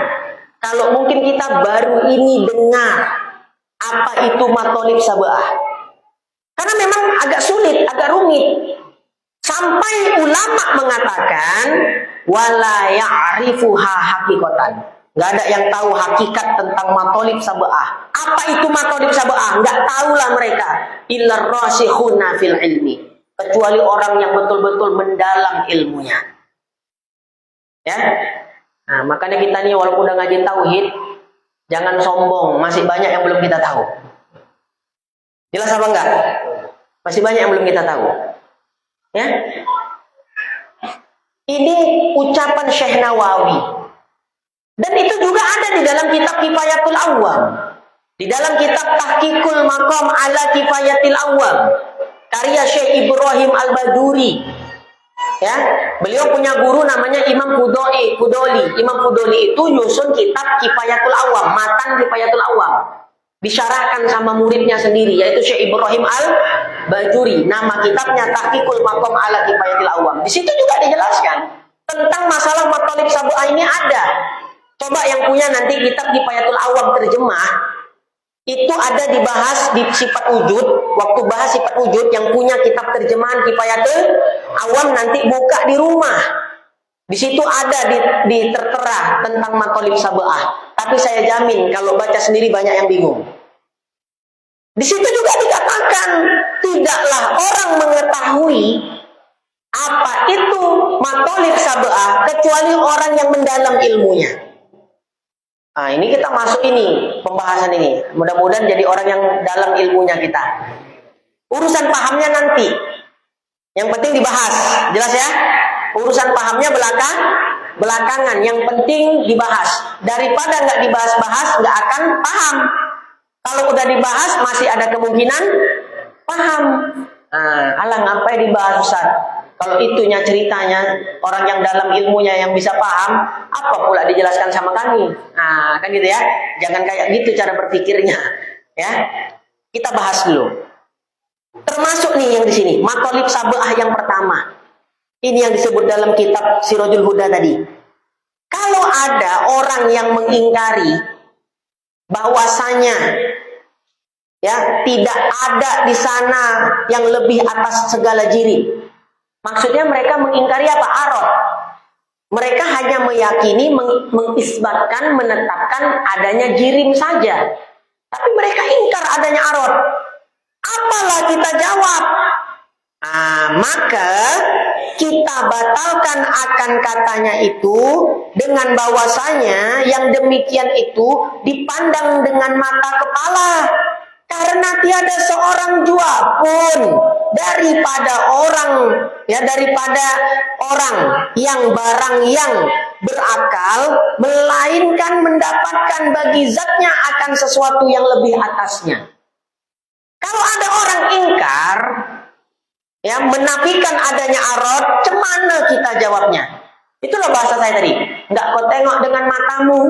kalau mungkin kita baru ini dengar apa itu matolib sab'ah. Karena memang agak sulit, agak rumit. Sampai ulama mengatakan wala ya'rifuha hakikotan. Gak ada yang tahu hakikat tentang matolib sab'ah. Apa itu matolib sab'ah? Gak tahulah mereka. Illa rasikhuna fil ilmi, kecuali orang yang betul-betul mendalam ilmunya. Ya. Nah, makanya kita nih walaupun udah ngaji tauhid, jangan sombong, masih banyak yang belum kita tahu. Jelas apa enggak? Masih banyak yang belum kita tahu. Ya. Ini ucapan Syekh Nawawi. Dan itu juga ada di dalam kitab Kifayatul Awwam. Di dalam kitab Tahqiqul Maqam ala Kifayatil Awwam, karya Syekh Ibrahim Al-Bajuri. Ya, beliau punya guru namanya Imam Fudoli. Imam Fudoli itu nyusun kitab Kifayatul Awwam, matan Kifayatul Awwam. Disyarahkan sama muridnya sendiri, yaitu Syekh Ibrahim Al-Bajuri. Nama kitabnya Tahqiqul Maqam ala Kifayatil Awwam. Di situ juga dijelaskan tentang masalah matolib sab'ah ini ada. Coba yang punya nanti kitab Kifayatul Awwam terjemah, itu ada dibahas di sifat wujud. Waktu bahas sifat wujud, yang punya kitab terjemahan Kifayatul Awwam nanti buka di rumah. Di situ ada di tertera tentang matolib sab'ah. Tapi saya jamin kalau baca sendiri banyak yang bingung. Di situ juga dikatakan tidaklah orang mengetahui apa itu matolib sab'ah kecuali orang yang mendalam ilmunya. Nah, ini kita masuk ini pembahasan ini. Mudah-mudahan jadi orang yang dalam ilmunya kita. Urusan pahamnya nanti. Yang penting dibahas. Jelas ya? Urusan pahamnya belakangan. Yang penting dibahas. Daripada nggak dibahas-bahas, nggak akan paham. Kalau udah dibahas, masih ada kemungkinan paham. Alah ngapain dibahas Ustaz? Kalau itunya ceritanya, orang yang dalam ilmunya yang bisa paham, apa pula dijelaskan sama kami? Kan gitu ya. Jangan kayak gitu cara berpikirnya. Ya, kita bahas dulu. Termasuk nih yang di sini, matolib sab'ah yang pertama. Ini yang disebut dalam kitab Sirajul Huda tadi. Kalau ada orang yang mengingkari bahwasanya ya tidak ada di sana yang lebih atas segala jirim. Maksudnya mereka mengingkari apa? Arad. Mereka hanya meyakini, mengisbatkan, menetapkan adanya jirim saja. Tapi mereka ingkar adanya arad. Apalah kita jawab? Maka kita batalkan akan katanya itu dengan bahwasanya yang demikian itu dipandang dengan mata kepala. Karena tiada seorang jua pun daripada orang yang barang yang berakal melainkan mendapatkan bagi zatnya akan sesuatu yang lebih atasnya. Kalau ada orang ingkar, ya menafikan adanya arad, cemana kita jawabnya? Itulah bahasa saya tadi. Nggak kau tengok dengan matamu,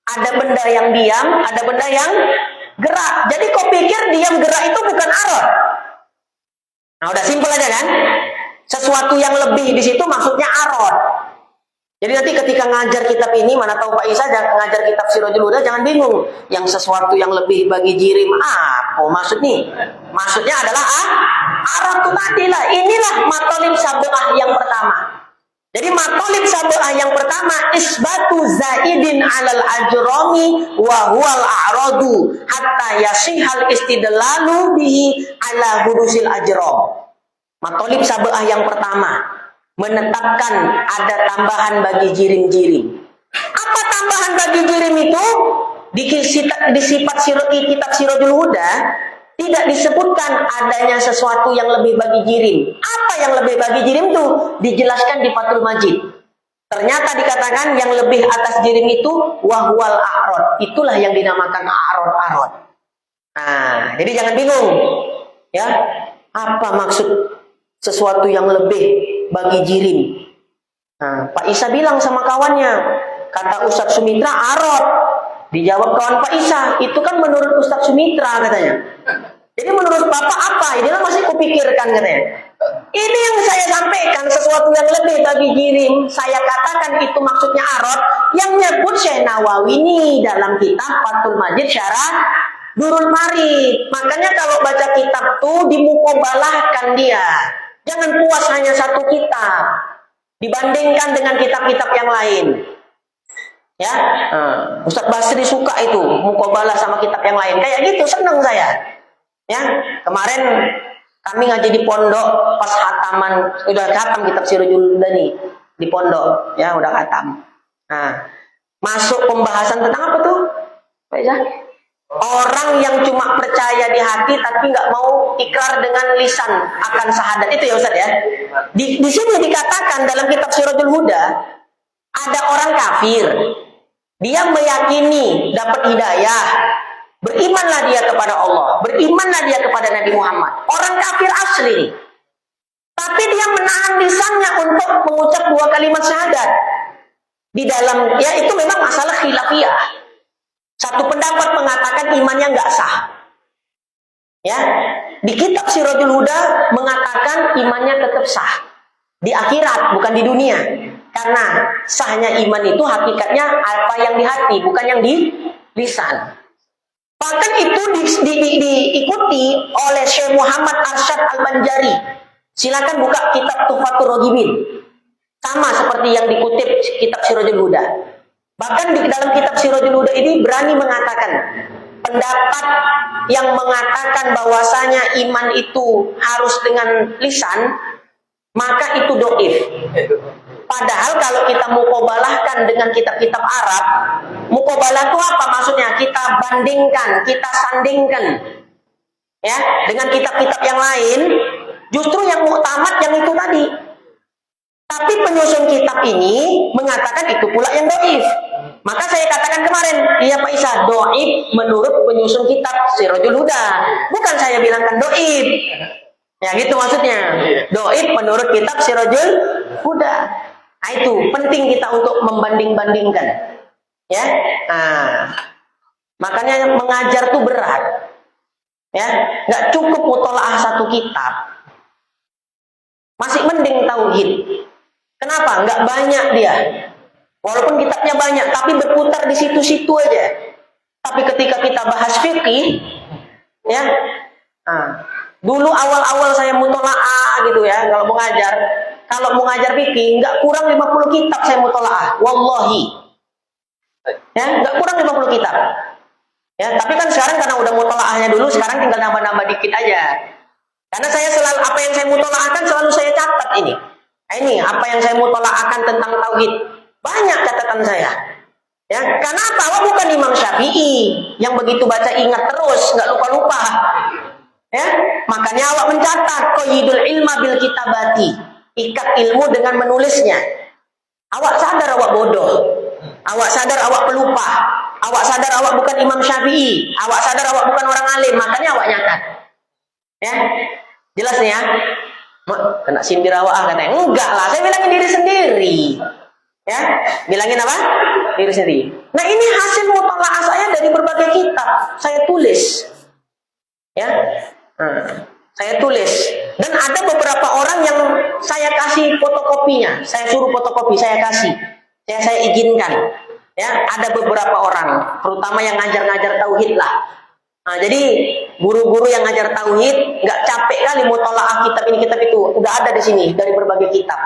ada benda yang diam, ada benda yang gerak. Jadi kau pikir diam gerak itu bukan arad. Nah udah simpel aja kan? Sesuatu yang lebih di situ maksudnya arad. Jadi nanti ketika ngajar kitab ini, mana tahu Pak Isa ngajar kitab Sirajul Huda, jangan bingung. Yang sesuatu yang lebih bagi jirim, apa maksud nih? Maksudnya adalah arad itu tadi lah. Inilah matolib sab'ah yang pertama. Jadi matolib sab'ah yang pertama, isbatu zaidin alal ajrami wa huwal a'radu hatta yasihal istidlalu bihi ala hudusil ajram. Matolib sab'ah yang pertama, menetapkan ada tambahan bagi jirim-jirim. Apa tambahan bagi jirim itu? Di sifat kitab Sirajul Huda tidak disebutkan adanya sesuatu yang lebih bagi jirim. Apa yang lebih bagi jirim itu? Dijelaskan di Fathul Majid. Ternyata dikatakan yang lebih atas jirim itu wahwal a'rad. Itulah yang dinamakan a'rad. Jadi jangan bingung. Ya, apa maksud sesuatu yang lebih bagi jirim? Pak Isa bilang sama kawannya, kata Ustadz Sumitra arad. Dijawab kawan Pak Isa, itu kan menurut Ustadz Sumitra katanya. Jadi menurut Bapak apa? Inilah masih kupikirkan katanya. Ini yang saya sampaikan, sesuatu yang lebih bagi jirim. Saya katakan itu maksudnya arad. Yang nyebut Syekh Nawawi ini dalam kitab Fathul Majid Syarah Durul Marid. Makanya kalau baca kitab tuh dimukobalahkan dia. Jangan puas hanya satu kitab, dibandingkan dengan kitab-kitab yang lain. Ya, Ustadz Basri suka itu mukobalah sama kitab yang lain. Kayak gitu seneng saya. Ya, kemarin kami ngaji di pondok pas khataman, udah khatam kitab Sirajul Huda nih di pondok. Ya, udah khatam. Masuk pembahasan tentang apa tuh, Pak Isa? Orang yang cuma percaya di hati tapi nggak mau ikrar dengan lisan akan syahadat itu ya Ustaz ya. Di sini dikatakan dalam kitab Sirajul Huda ada orang kafir. Dia meyakini dapat hidayah. Berimanlah dia kepada Allah, berimanlah dia kepada Nabi Muhammad. Orang kafir asli. Tapi dia menahan lisannya untuk mengucap 2 kalimat syahadat. Di dalam ya itu memang masalah khilafiyah. Satu pendapat mengatakan imannya nggak sah. Ya, di kitab Sirajul Huda mengatakan imannya tetap sah di akhirat, bukan di dunia. Karena sahnya iman itu hakikatnya apa yang di hati, bukan yang di lisan. Bahkan itu diikuti oleh Syekh Muhammad Arsyad Al-Banjari. Silakan buka kitab Tuhfatur Raghibin. Sama seperti yang dikutip kitab Sirajul Huda. Bahkan di dalam kitab Sirajul Huda ini berani mengatakan pendapat yang mengatakan bahwasanya iman itu harus dengan lisan, maka itu doif. Padahal kalau kita mukobalahkan dengan kitab-kitab Arab, mukobalah itu apa maksudnya? Kita bandingkan, kita sandingkan. Ya, dengan kitab-kitab yang lain, justru yang muktamad yang itu tadi. Tapi penyusun kitab ini mengatakan itu pula yang doif. Maka saya katakan kemarin, iya Pak Isa, doif menurut penyusun kitab Sirajul Huda. Bukan saya bilangkan doif. Ya gitu maksudnya. Doif menurut kitab Sirajul Huda. Nah, itu penting kita untuk membanding-bandingkan. Ya, nah, makanya mengajar tuh berat. Ya, nggak cukup mutolaah satu kitab. Masih mending tauhid. Kenapa? Nggak banyak dia. Walaupun kitabnya banyak, tapi berputar di situ-situ aja. Tapi ketika kita bahas fikih, ya, dulu awal-awal saya mutolaah gitu ya, kalau mau ngajar fikih, nggak kurang 50 kitab saya mutolaah. Wallahi. Ya, nggak kurang 50 kitab. Ya, tapi kan sekarang karena udah mutolaahnya dulu, sekarang tinggal nambah-nambah dikit aja. Karena saya selalu, apa yang saya mutolaahkan selalu saya catat ini. Nah, ini apa yang saya mutolaahkan tentang tauhid. Banyak catatan saya. Ya, karena apa? Awak bukan Imam Syafi'i yang begitu baca ingat terus, nggak lupa-lupa. Ya, makanya awak mencatat qayyidul ilma bil kitabati. Ikat ilmu dengan menulisnya. Awak sadar awak bodoh. Awak sadar awak pelupa. Awak sadar awak bukan Imam Syafi'i. Awak sadar awak bukan orang alim, makanya awak nyatat. Ya. Jelas nih ya? Kena sindir awak katanya. Enggak lah, saya bilangin diri sendiri. Ya, bilangin apa? Diri sendiri. Nah, ini hasil mutolaah saya dari berbagai kitab. Saya tulis. Ya. Saya tulis. Dan ada beberapa orang yang saya kasih fotokopinya. Saya suruh fotokopi, saya kasih. Saya izinkan. Ya, ada beberapa orang, terutama yang ngajar-ngajar tauhid lah. Nah, jadi guru-guru yang ngajar tauhid nggak capek kali mutolaah kitab ini kitab itu, udah ada di sini dari berbagai kitab.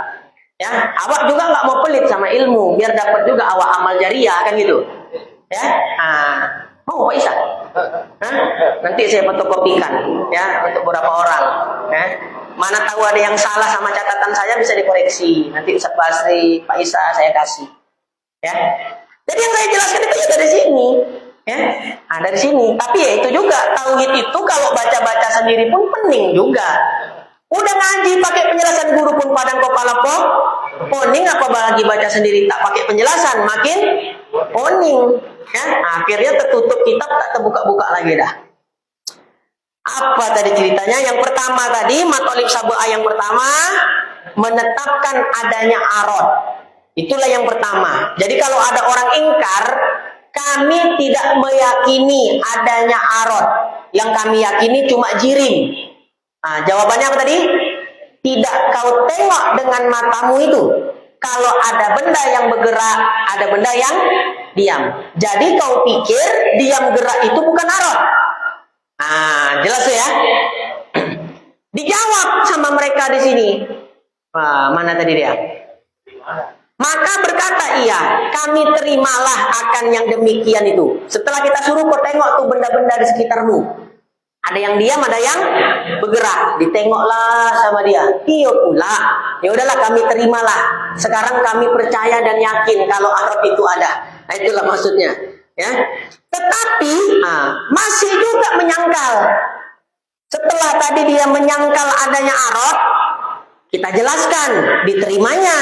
Ya, awak juga nggak mau pelit sama ilmu, biar dapat juga awak amal jariah kan gitu. Ya, mau Pak Isa? Nanti saya fotokopikan ya untuk beberapa orang. Ya. Mana tahu ada yang salah sama catatan saya bisa dikoreksi. Nanti Ustaz Basri, Pak Isa saya kasih. Ya. Jadi yang saya jelaskan itu ya dari sini. Ya, dari sini. Tapi ya itu juga tauhid itu kalau baca-baca sendiri pun pening juga. Udah ngaji pakai penjelasan guru pun padang kepala poning, apalagi baca sendiri tak pakai penjelasan makin poning. Ya, akhirnya tertutup kitab tak terbuka-buka lagi dah. Apa tadi ceritanya? Yang pertama tadi matolib sab'a yang pertama menetapkan adanya arad. Itulah yang pertama. Jadi kalau ada orang ingkar, kami tidak meyakini adanya arad. Yang kami yakini cuma jirim. Nah, jawabannya apa tadi? Tidak kau tengok dengan matamu itu. Kalau ada benda yang bergerak, ada benda yang diam. Jadi kau pikir diam gerak itu bukan arad. Nah, jelas ya? Dijawab sama mereka di sini. Mana tadi dia? Maka berkata ia, kami terimalah akan yang demikian itu. Setelah kita suruh kau tengok tuh benda-benda di sekitarmu. Ada yang diam, ada yang bergerak. Ditengoklah sama dia. Iya pula. Ya udahlah kami terimalah. Sekarang kami percaya dan yakin kalau arad itu ada. Nah, itulah maksudnya. Ya. Tetapi masih juga menyangkal. Setelah tadi dia menyangkal adanya arad, kita jelaskan diterimanya.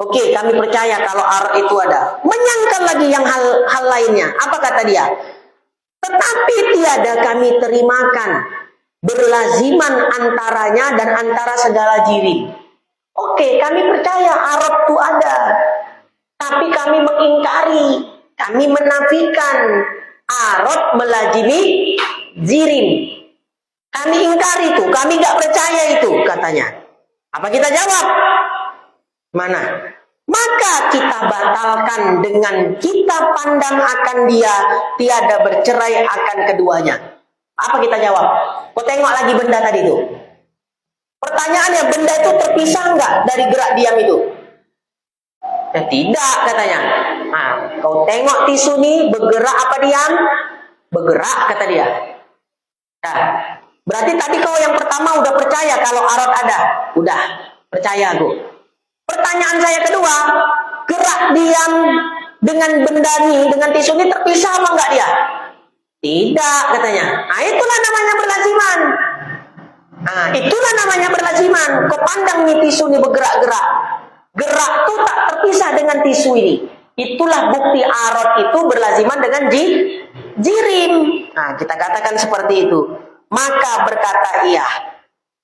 Oke, kami percaya kalau arad itu ada. Menyangkal lagi yang hal lainnya. Apa kata dia? Tetapi tiada kami terimakan berlaziman antaranya dan antara segala jirim. Oke, kami percaya arad itu ada. Tapi kami mengingkari, kami menafikan arad melazimi jirim. Kami ingkari itu, kami nggak percaya itu katanya. Apa kita jawab? Mana? Maka kita batalkan dengan kita pandang akan dia tiada bercerai akan keduanya. Apa kita jawab? Kau tengok lagi benda tadi itu. Pertanyaannya, benda itu terpisah nggak dari gerak diam itu? Ya tidak katanya. Nah, kau tengok tisu nih bergerak apa diam? Bergerak kata dia. Nah, berarti tadi kau yang pertama udah percaya kalau arad ada. Udah percaya aku. Pertanyaan saya kedua, gerak diam dengan benda ini, dengan tisu ini terpisah apa enggak dia? Tidak katanya. Nah, itulah namanya berlaziman. Nah, itulah namanya berlaziman. Kau pandang nih tisu ini bergerak-gerak. Gerak tuh tak terpisah dengan tisu ini. Itulah bukti arot itu berlaziman dengan jirim. Nah, kita katakan seperti itu. Maka berkata ia,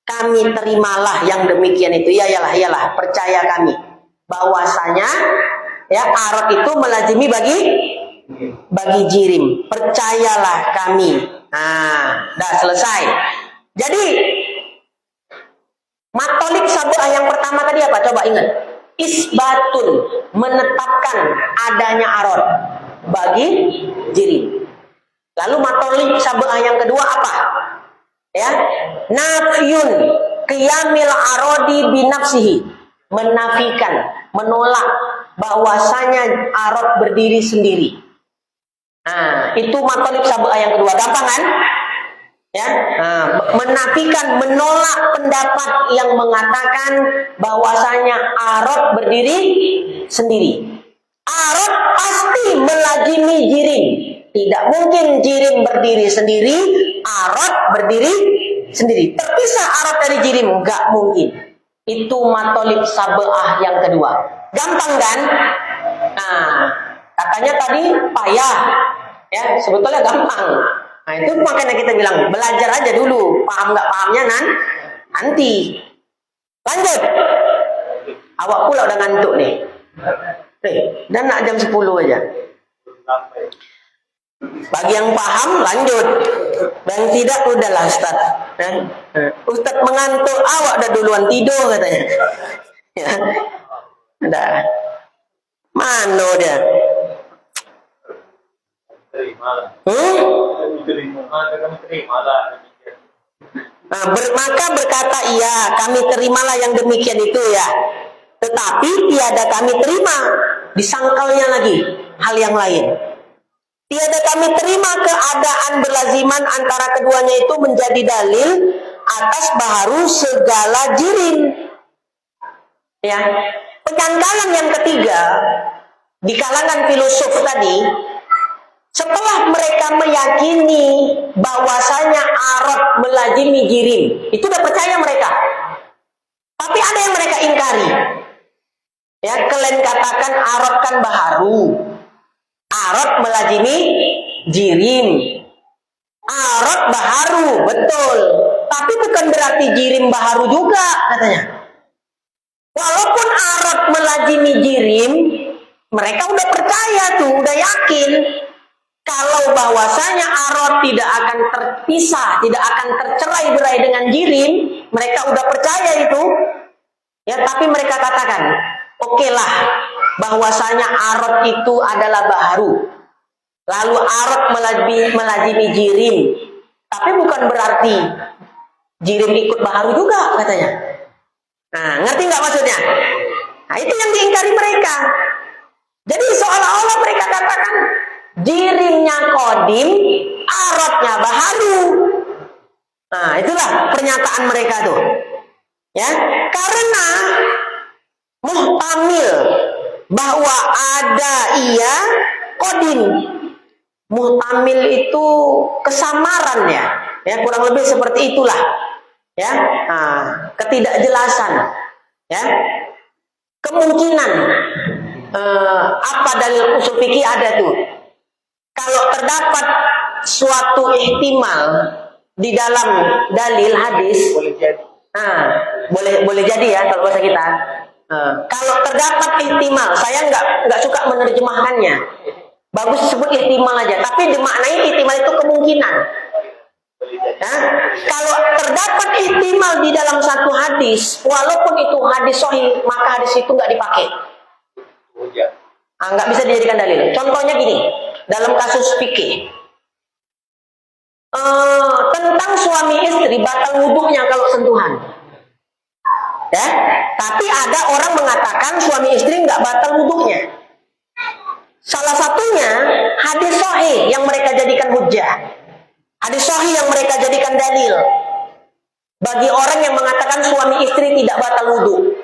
kami terimalah yang demikian itu. Iyalah, percaya kami. Bahwasanya ya arot itu melazimi bagi jirim. Percayalah kami. Nah, dah selesai. Jadi matolik sabah yang pertama tadi apa? Coba ingat. Isbatun, menetapkan adanya arot bagi jirim. Lalu matolik sabah yang kedua apa? Ya, nafyun qiyamil arodi binafsihi, menafikan, menolak bahwasanya arot berdiri sendiri. Nah, itu matolik sabah yang kedua. Gampang kan? Ya, menafikan, menolak pendapat yang mengatakan bahwasanya arot berdiri sendiri. Arot pasti melazimi jirim. Tidak mungkin jirim berdiri sendiri, arot berdiri sendiri. Terpisah arot dari jirim, enggak mungkin. Itu matolib sab'ah yang kedua. Gampang kan? Nah, katanya tadi payah. Ya, sebetulnya gampang. Nah, itu makanya kita bilang belajar aja dulu. Paham nggak pahamnya nanti. Lanjut. Awak pula udah ngantuk nih. Dan nak jam 10 aja. Bagi yang paham lanjut, yang tidak udahlah Ustaz. Ustaz mengantuk, awak udah duluan tidur katanya. Ya. Udah. Mano dia? Maka berkata ia, kami terimalah yang demikian itu ya. Tetapi tiada kami terima, disangkalnya lagi hal yang lain. Tiada kami terima keadaan berlaziman antara keduanya itu menjadi dalil atas baharu segala jirim. Ya, penyangkalan yang ketiga di kalangan filosof tadi, setelah mereka meyakini bahwasanya arot melazimi jirim, itu udah percaya mereka. Tapi ada yang mereka ingkari. Ya, kalian katakan arot kan baharu. Arot melazimi jirim. Arot baharu, betul. Tapi bukan berarti jirim baharu juga, katanya. Walaupun arot melazimi jirim, mereka udah percaya tuh, udah yakin. Kalau bahwasanya arot tidak akan terpisah, tidak akan tercerai-berai dengan jirim, mereka udah percaya itu. Ya, tapi mereka katakan, okelah, bahwasanya arot itu adalah baharu. Lalu arot melazimi jirim. Tapi bukan berarti jirim ikut baharu juga, katanya. Nah, ngerti nggak maksudnya? Nah, itu yang diingkari mereka. Jadi seolah-olah mereka katakan jirimnya kodim, arotnya baharu. Nah, itulah pernyataan mereka tuh. Ya, karena muhtamil bahwa ada ia kodim. Muhtamil itu kesamaran ya. Ya, kurang lebih seperti itulah. Ya, ketidakjelasan. Ya, kemungkinan apa dalil usul fikih ada tuh. Kalau terdapat suatu ihtimal di dalam dalil hadis, boleh jadi ya kalau bahasa kita. Kalau terdapat ihtimal, saya nggak suka menerjemahkannya. Bagus sebut ihtimal aja, tapi dimaknai ihtimal itu kemungkinan. Kalau terdapat ihtimal di dalam satu hadis, walaupun itu hadis sahih, maka hadis itu nggak dipakai. Nggak bisa dijadikan dalil. Contohnya gini, dalam kasus fikih, tentang suami istri batal wudhunya kalau sentuhan. Ya, tapi ada orang mengatakan suami istri nggak batal wudhunya. Salah satunya hadis sahih yang mereka jadikan hujjah. Hadis sahih yang mereka jadikan dalil bagi orang yang mengatakan suami istri tidak batal wudhu.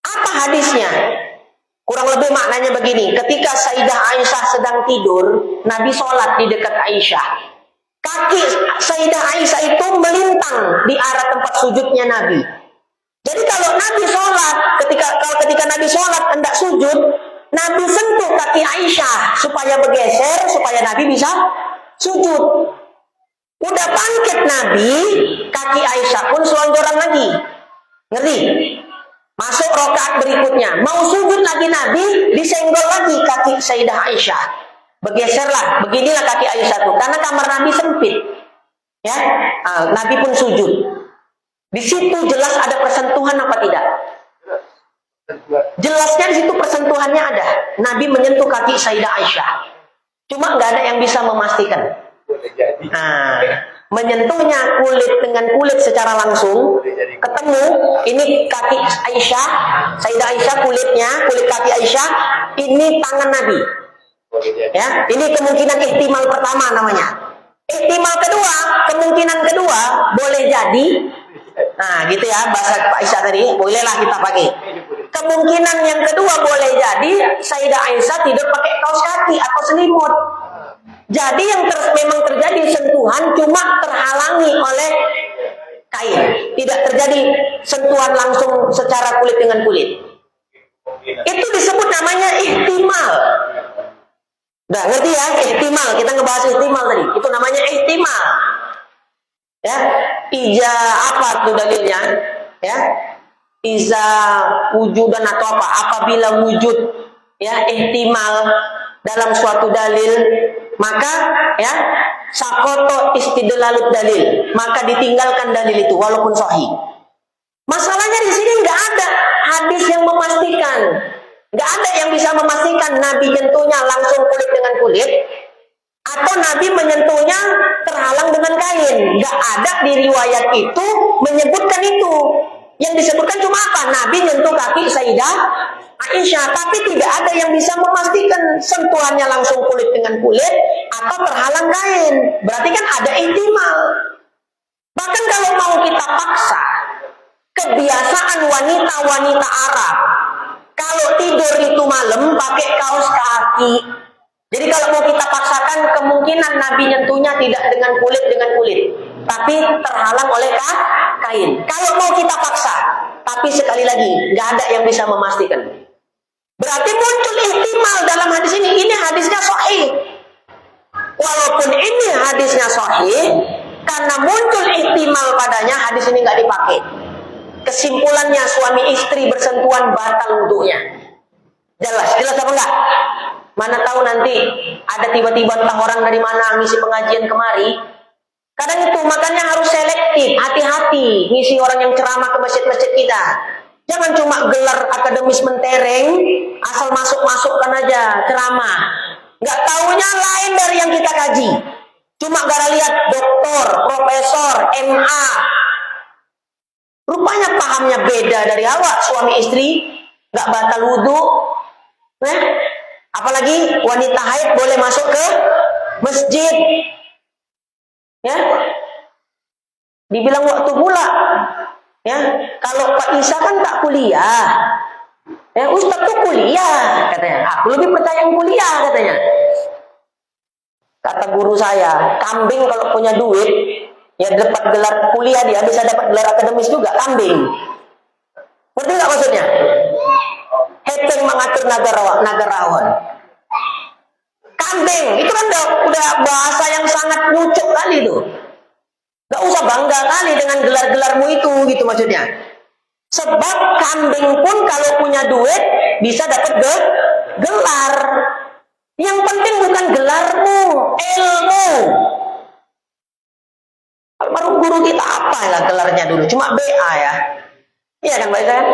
Apa hadisnya? Kurang lebih maknanya begini, ketika Sayyidah Aisyah sedang tidur, Nabi sholat di dekat Aisyah. Kaki Sayyidah Aisyah itu melintang di arah tempat sujudnya Nabi. Jadi kalau Nabi sholat, ketika Nabi sholat hendak sujud, Nabi sentuh kaki Aisyah supaya bergeser, supaya Nabi bisa sujud. Udah bangkit Nabi, kaki Aisyah pun selonjoran lagi. Ngerti? Masuk rakaat berikutnya, mau sujud lagi Nabi, disenggol lagi kaki Sayyidah Aisyah. Bergeserlah, beginilah kaki Aisyah tuh, karena kamar Nabi sempit. Ya, Nabi pun sujud. Di situ jelas ada persentuhan apa tidak? Jelasnya di situ persentuhannya ada. Nabi menyentuh kaki Sayyidah Aisyah. Cuma nggak ada yang bisa memastikan. Menyentuhnya kulit dengan kulit secara langsung, ketemu ini kaki Aisyah, Sayyidah Aisyah kulit kaki Aisyah, ini tangan Nabi. Ya, ini kemungkinan ihtimal pertama namanya. Ihtimal kedua, kemungkinan kedua boleh jadi, nah gitu ya bahasa Aisyah tadi, bolehlah kita pakai. Kemungkinan yang kedua boleh jadi Sayyidah Aisyah tidur pakai kaos kaki atau selimut. Jadi yang memang terjadi sentuhan cuma terhalangi oleh kain. Tidak terjadi sentuhan langsung secara kulit dengan kulit. Itu disebut namanya ihtimal. Udah ngerti ya? Ihtimal. Kita ngebahas ihtimal tadi. Itu namanya ihtimal. Ya, ija apa tuh dalilnya? Ya, iza wujudan atau apa? Apabila wujud ya ihtimal dalam suatu dalil, maka ya sakoto istidlalut dalil, maka ditinggalkan dalil itu walaupun sahih. Masalahnya di sini nggak ada hadis yang memastikan, nggak ada yang bisa memastikan Nabi nyentuhnya langsung kulit dengan kulit atau Nabi menyentuhnya terhalang dengan kain. Nggak ada di riwayat itu menyebutkan itu. Yang disebutkan cuma apa? Nabi nyentuh kaki Sayyidah Aisyah, tapi tidak ada yang bisa memastikan sentuhannya langsung kulit dengan kulit atau terhalang kain. Berarti kan ada ihtimal. Bahkan kalau mau kita paksa, kebiasaan wanita-wanita Arab, kalau tidur itu malam pakai kaos kaki. Jadi kalau mau kita paksakan, kemungkinan Nabi nyentuhnya tidak dengan kulit, tapi terhalang oleh kain. Kalau mau kita paksa, tapi sekali lagi, nggak ada yang bisa memastikan. Berarti muncul ihtimal dalam hadis ini. Ini hadisnya sahih. Walaupun ini hadisnya sahih, karena muncul ihtimal padanya, hadis ini nggak dipakai. Kesimpulannya suami istri bersentuhan batal wudunya. Jelas apa enggak? Mana tahu nanti ada tiba-tiba entah orang dari mana ngisi pengajian kemari. Kadang itu makanya harus selektif, hati-hati ngisi orang yang ceramah ke masjid-masjid kita. Jangan cuma gelar akademis mentereng, asal masuk-masukkan aja ceramah. Nggak taunya lain dari yang kita kaji. Cuma gara lihat doktor, profesor, MA. Rupanya pahamnya beda dari awak suami istri, nggak batal wudhu. Apalagi wanita haid boleh masuk ke masjid. Ya, dibilang waktu pula. Ya, kalau Pak Isa kan tak kuliah. Ya, Ustaz tuh kuliah katanya. Aku lebih percaya yang kuliah katanya. Kata guru saya, kambing kalau punya duit, ya dapat gelar kuliah dia bisa dapat gelar akademis juga, kambing. Ngerti nggak maksudnya? Hepeng mengatur nagarawan. Kambing itu kan udah bahasa yang sangat lucu kali itu. Gak usah bangga kali dengan gelar-gelarmu itu, gitu maksudnya. Sebab kambing pun kalau punya duit bisa dapat gelar. Yang penting bukan gelarmu, ilmu. Almarhum guru kita apa lah gelarnya dulu? Cuma BA ya. Iya kan Pak Isa kan?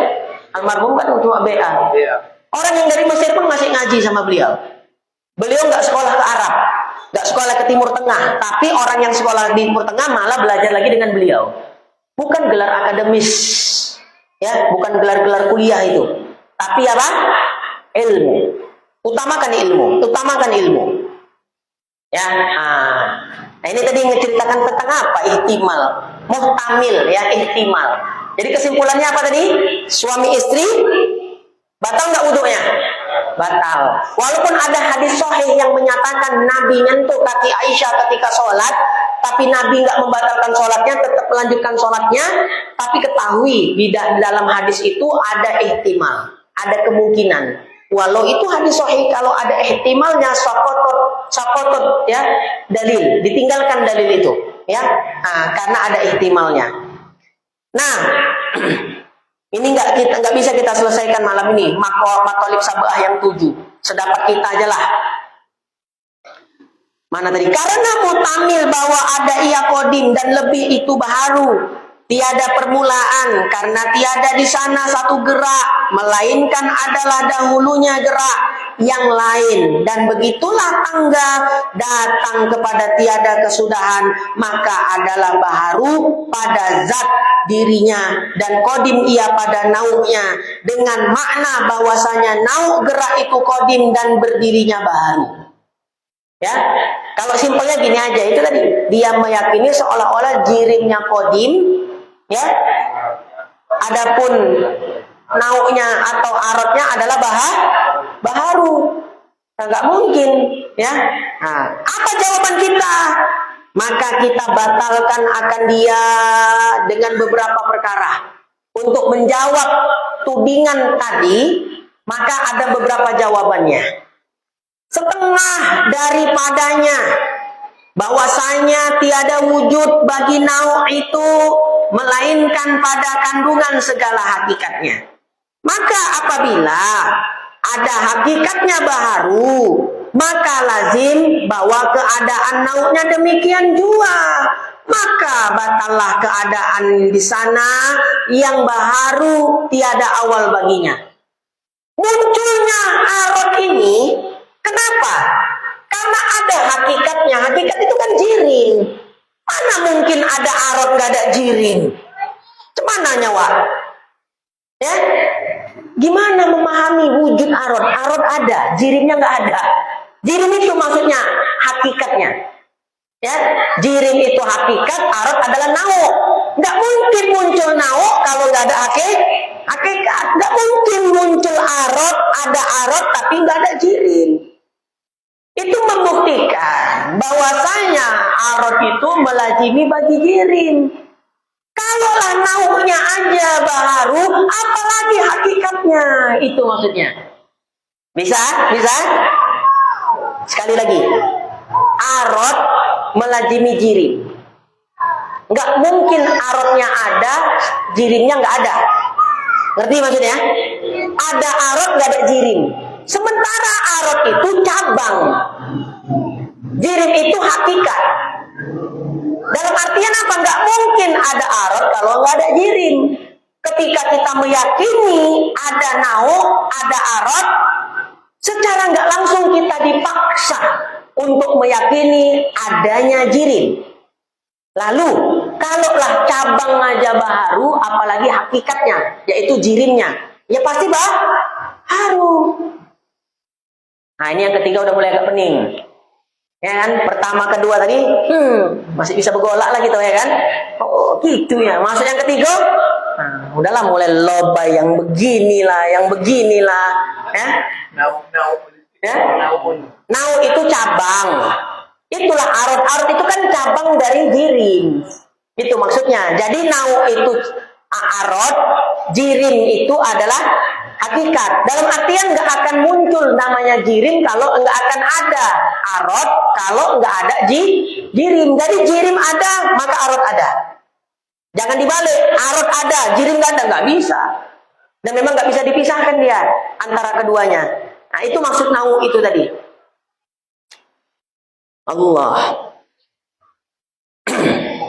Almarhum kan cuma BA. Orang yang dari Mesir pun masih ngaji sama beliau. Beliau nggak sekolah ke Arab, nggak sekolah ke Timur Tengah, tapi orang yang sekolah di Timur Tengah malah belajar lagi dengan beliau. Bukan gelar akademis, ya, bukan gelar-gelar kuliah itu, tapi apa? Ilmu. Utamakan ilmu. Ya, nah ini tadi menceritakan tentang apa? Ihtimal, muhtamil, ya ihtimal. Jadi kesimpulannya apa tadi? Suami istri batal nggak wudunya? batal. Walaupun ada hadis sahih yang menyatakan Nabi nyentuh kaki Aisyah ketika sholat, tapi Nabi nggak membatalkan sholatnya, tetap melanjutkan sholatnya. Tapi ketahui di dalam hadis itu ada ihtimal, ada kemungkinan. Walau itu hadis sahih, kalau ada ihtimalnya sakotot ya, dalil, ditinggalkan dalil itu ya, karena ada ihtimalnya. Nah, ini nggak bisa kita selesaikan malam ini. Matolib sabah yang 7, sedapat kita aja lah. Mana tadi? Karena mutamil bahwa ada ia kodim dan lebih itu baharu, tiada permulaan, karena tiada di sana satu gerak, melainkan adalah dahulunya gerak yang lain, dan begitulah tangga datang kepada tiada kesudahan, maka adalah baharu pada zat dirinya, dan kodim ia pada nauknya, dengan makna bahwasanya nauk gerak itu kodim dan berdirinya baharu. Ya, kalau simpelnya gini aja, itu tadi dia meyakini seolah-olah jirimnya kodim, ya, adapun nauknya atau arotnya adalah baharu. Nggak mungkin, ya. Nah, apa jawaban kita? Maka kita batalkan akan dia dengan beberapa perkara. Untuk menjawab tudingan tadi, maka ada beberapa jawabannya. Setengah daripadanya bahwasanya tiada wujud bagi nauk itu melainkan pada kandungan segala hakikatnya. Maka apabila ada hakikatnya baharu, maka lazim bahwa keadaan nauknya demikian juga. Maka batallah keadaan di sana yang baharu tiada awal baginya. Munculnya arot ini kenapa? Karena ada hakikatnya. Hakikat itu kan jirim. Mana mungkin ada arot gak ada jirim? Cemana nyawa? Ya, gimana memahami wujud arot? Arot ada, jirimnya nggak ada. Jirim itu maksudnya hakikatnya. Ya, jirim itu hakikat, arot adalah nauk. Nggak mungkin muncul nauk kalau nggak ada hakikat. Nggak mungkin muncul arot, ada arot tapi nggak ada jirim. Itu membuktikan bahwasanya arot itu melazimi bagi jirim. Kalaulah nauknya aja baharu, apalagi hakikatnya, itu maksudnya. Bisa? Bisa? Sekali lagi, arot melazimi jirim. Nggak mungkin arotnya ada, jirimnya nggak ada. Ngerti maksudnya? Ada arot, nggak ada jirim. Sementara arot itu cabang, jirim itu hakikat. Dalam artian apa? Nggak mungkin ada arot kalau nggak ada jirim. Ketika kita meyakini ada nauk, ada arot, secara nggak langsung kita dipaksa untuk meyakini adanya jirim. Lalu, kalaulah cabang aja baharu, apalagi hakikatnya, yaitu jirimnya, ya pasti baharu. Nah, ini yang ketiga udah mulai agak pening. Ya kan? Pertama, kedua tadi masih bisa bergolak lah gitu ya kan? Oh, gitu ya. Masuk yang ketiga, nah, udahlah mulai lobay yang beginilah, ya. Ya? Nau itu cabang. Itulah arot itu kan cabang dari jirim. Itu maksudnya. Jadi nau itu arot, jirim itu adalah hakikat. Dalam artian nggak akan muncul namanya jirim kalau nggak akan ada arot, kalau nggak ada jirim. Jadi jirim ada, maka arot ada. Jangan dibalik, arot ada, jirim nggak ada, nggak bisa. Dan memang nggak bisa dipisahkan dia antara keduanya. Nah, itu maksud nau itu tadi. Allah.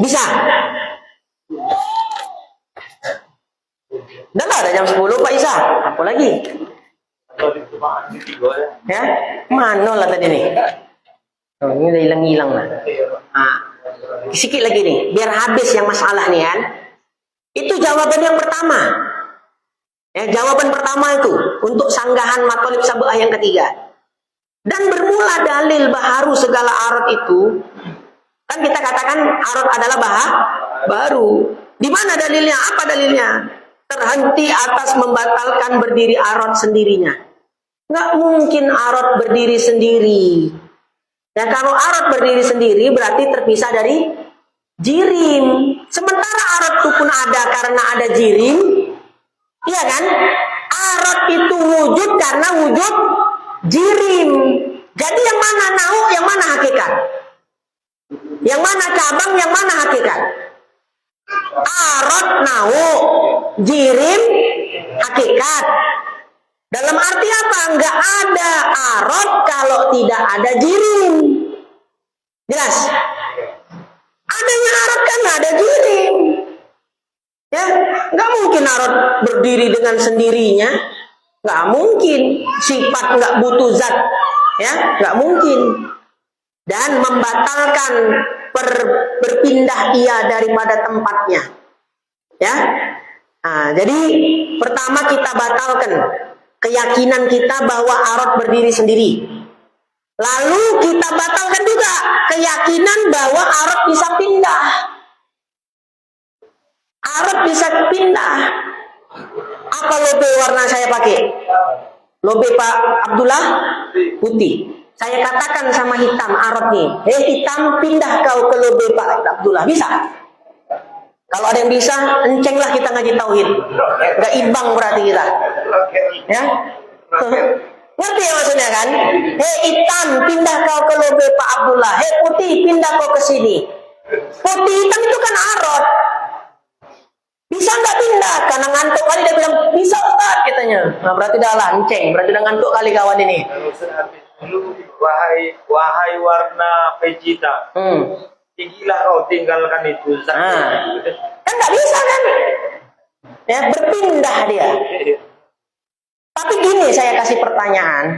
Bisa. Udah lah, ada jam 10 Pak Isa. Apa lagi? Ya, mana lah tadi nih? Oh, ini udah hilang-hilang lah. Nah, sedikit lagi nih, biar habis yang masalah nih kan. Itu jawaban yang pertama. Ya, jawaban pertama itu untuk sanggahan matolib sabah yang ketiga. Dan bermula dalil baharu segala arot itu, kan kita katakan arot adalah baru. Di mana dalilnya? Apa dalilnya? Terhenti atas membatalkan berdiri arot sendirinya. Nggak mungkin arot berdiri sendiri. Dan kalau arot berdiri sendiri berarti terpisah dari jirim. Sementara arot itu pun ada karena ada jirim. Iya kan? Arot itu wujud karena wujud jirim. Jadi yang mana nau, yang mana hakikat? Yang mana cabang, yang mana hakikat? Arot nau, jirim hakikat. Dalam arti apa? Enggak ada arot kalau tidak ada jirim. Jelas? Adanya arot kan ada jirim. Ya, enggak mungkin arot berdiri dengan sendirinya. Enggak mungkin. Sifat enggak butuh zat. Ya, enggak mungkin. Dan membatalkan berpindah ia daripada tempatnya. Ya. Nah, jadi pertama kita batalkan keyakinan kita bahwa arot berdiri sendiri. Lalu kita batalkan juga keyakinan bahwa arot bisa pindah. Arot bisa pindah. Apa lobe warna saya pakai? Lobe Pak Abdullah putih. Saya katakan sama hitam arot nih, hitam pindah kau ke lobe Pak Abdullah. Bisa? Kalau ada yang bisa, encenglah kita ngaji tauhid. Gak imbang berarti kita. Ya? Ngerti ya maksudnya kan? Hitam pindah kau ke lobe Pak Abdullah. Putih pindah kau ke sini. Putih hitam itu kan arot. Bisa nggak pindah? Karena ngantuk kali dia bilang bisa Ustaz katanya. Nah berarti udah lanceng, berarti udah ngantuk kali kawan ini. Wahai warna vegeta. Tinggilah kau tinggalkan itu. Kan nggak bisa kan? Ya berpindah dia. Tapi gini saya kasih pertanyaan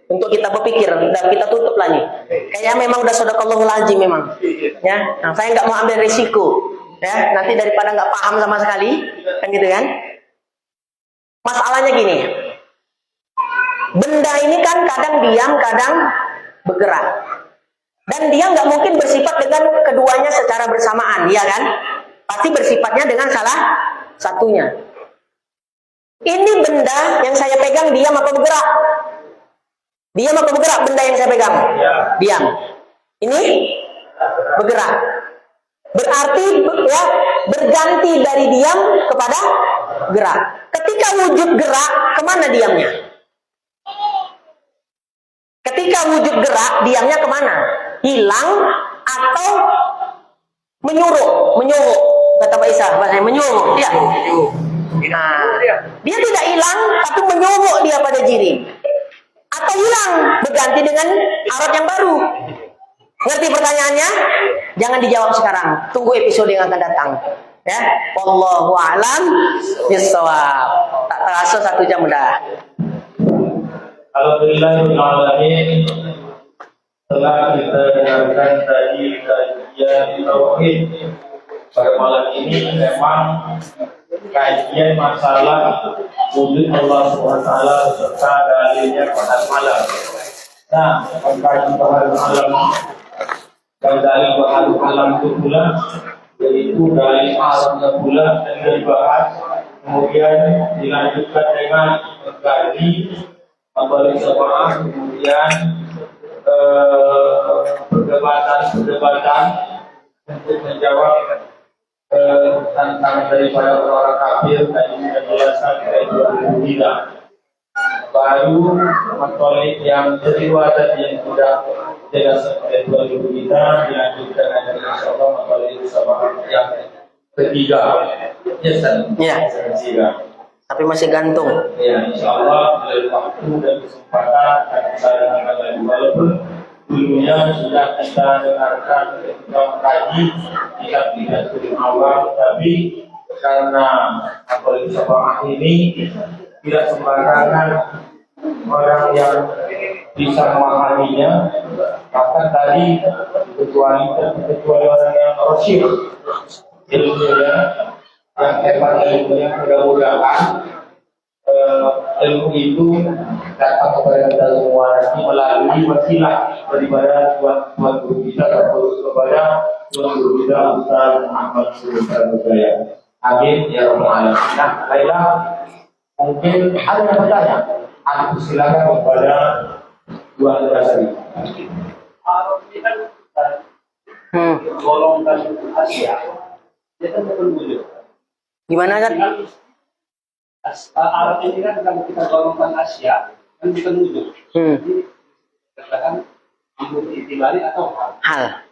untuk kita berpikir dan kita tutup lah nih. Kayaknya memang udah sadaqallahul azim memang. Ya, nah, saya nggak mau ambil risiko. Ya, nanti daripada nggak paham sama sekali, kan gitu kan? Masalahnya gini, benda ini kan kadang diam, kadang bergerak, dan dia nggak mungkin bersifat dengan keduanya secara bersamaan, ya kan? Pasti bersifatnya dengan salah satunya. Ini benda yang saya pegang diam apa bergerak? Diam apa bergerak benda yang saya pegang? Diam. Ini bergerak. Berarti ya berganti dari diam kepada gerak. Ketika wujud gerak, kemana diamnya? Ketika wujud gerak, diamnya kemana? Hilang atau menyuruh? Menyuruh. Kata Pak Isa, bahasanya menyuruh. Ya. Nah, dia tidak hilang, tapi menyuruh dia pada jirim. Atau hilang, berganti dengan arot yang baru. Ngerti pertanyaannya? Jangan dijawab sekarang. Tunggu episode yang akan datang. Ya, wallahu a'lam bishawab. Tak terasa 1 jam udah. Alhamdulillahirrahmanirrahim. Setelah kita dengarkan tadi kajian tauhid pada malam ini memang kajian masalah wujud Allah SWT serta dalilnya pada malam. Nah, mengkaji pada malam dan dalil pada malam itu pula, yaitu dalil alamnya pula dan dibahas, kemudian dilanjutkan dengan mengkaji Mabalik Sabah, kemudian perdebatan untuk menjawab tantangan daripada orang kafir dan menjelaskan dari 2003. Baru Mabalik yang kedua tadi yang sudah jelaskan dari 2003 dilanjutkan dengan insyaallah Mabalik Sabah yang ketiga. Ketiga. Tapi masih gantung. Ya, insyaallah dari waktu dan kesempatan akan saya dengarkan lagi. Walaupun dulunya sudah kita dengarkan ketika mengkaji tidak sering awal, tapi karena Mabalik Sabah ini tidak sembarangan orang yang bisa memahaminya. Bahkan tadi kecuali orang yang rosyid ilmunya, yang hebat ilmunya, mudah-mudahan ilmu itu datang kepada kita semua nanti melalui wasilah daripada tuan guru kita kepada tuan guru kita Ustaz Muhammad Sulaiman. Amin ya rabbal alamin. Nah, baiklah, mungkin ada yang bertanya. Aku silakan kepada Tuan Rasri. Arab ini kan golongan Asia, dia kan bukan wujud. Gimana kan? Arab ini kan kalau kita golongkan Asia, kan bukan wujud. Jadi katakan ambil itibari atau Hal.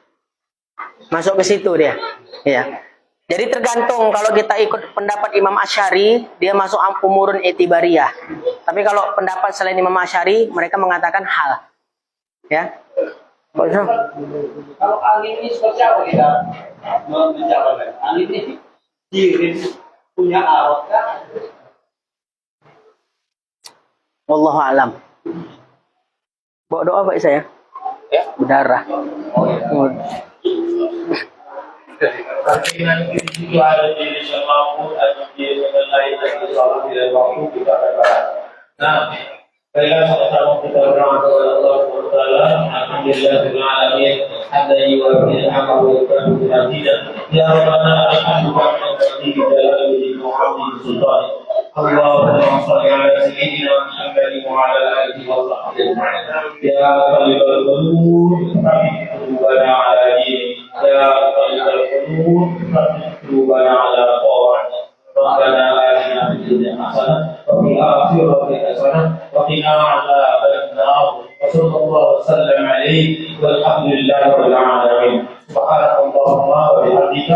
Masuk ke situ dia. Ya. Jadi tergantung, kalau kita ikut pendapat Imam Asy'ari, dia masuk umurun itibariyah. Tapi kalau pendapat selain Imam Asy'ari, mereka mengatakan hal. Ya. kalau angin ini seperti apa kita menjawabnya? Angin ini diri punya Arab kan? Wallahu alam. Bawa doa Pak saya. Ya. Berdarah. Oh ya. Dengan itu ada diri yang mampu atau diri yang lain yang selalu tidak mampu kita akan. Nah, baiklah sama-sama kita berdoa kepada Allah SWT. Alhamdulillah bila alamin. Hadza yuwaffiqu amalu wa yuwaffiqu hadidah. Ya Rabbana alhamdulillah wa billahi Muhammad sultan. Allahumma shalli ala sayyidina Muhammad wa ala alihi wa sahbihi. Ya qalbal qulub, rabbana ala dinik. Ya qalbal qulub, rabbana ala ta'atik. ربنا آتنا في الدنيا حسنة وفي الآخرة حسنة وقنا عذاب النار وصلى الله وسلم عليه والحمد لله رب العالمين سبحانك اللهم وبحمدك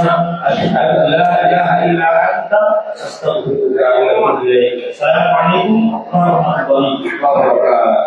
أشهد أن لا إله إلا أنت أستغفرك وأتوب إليك السلام عليكم ورحمة الله وبركاته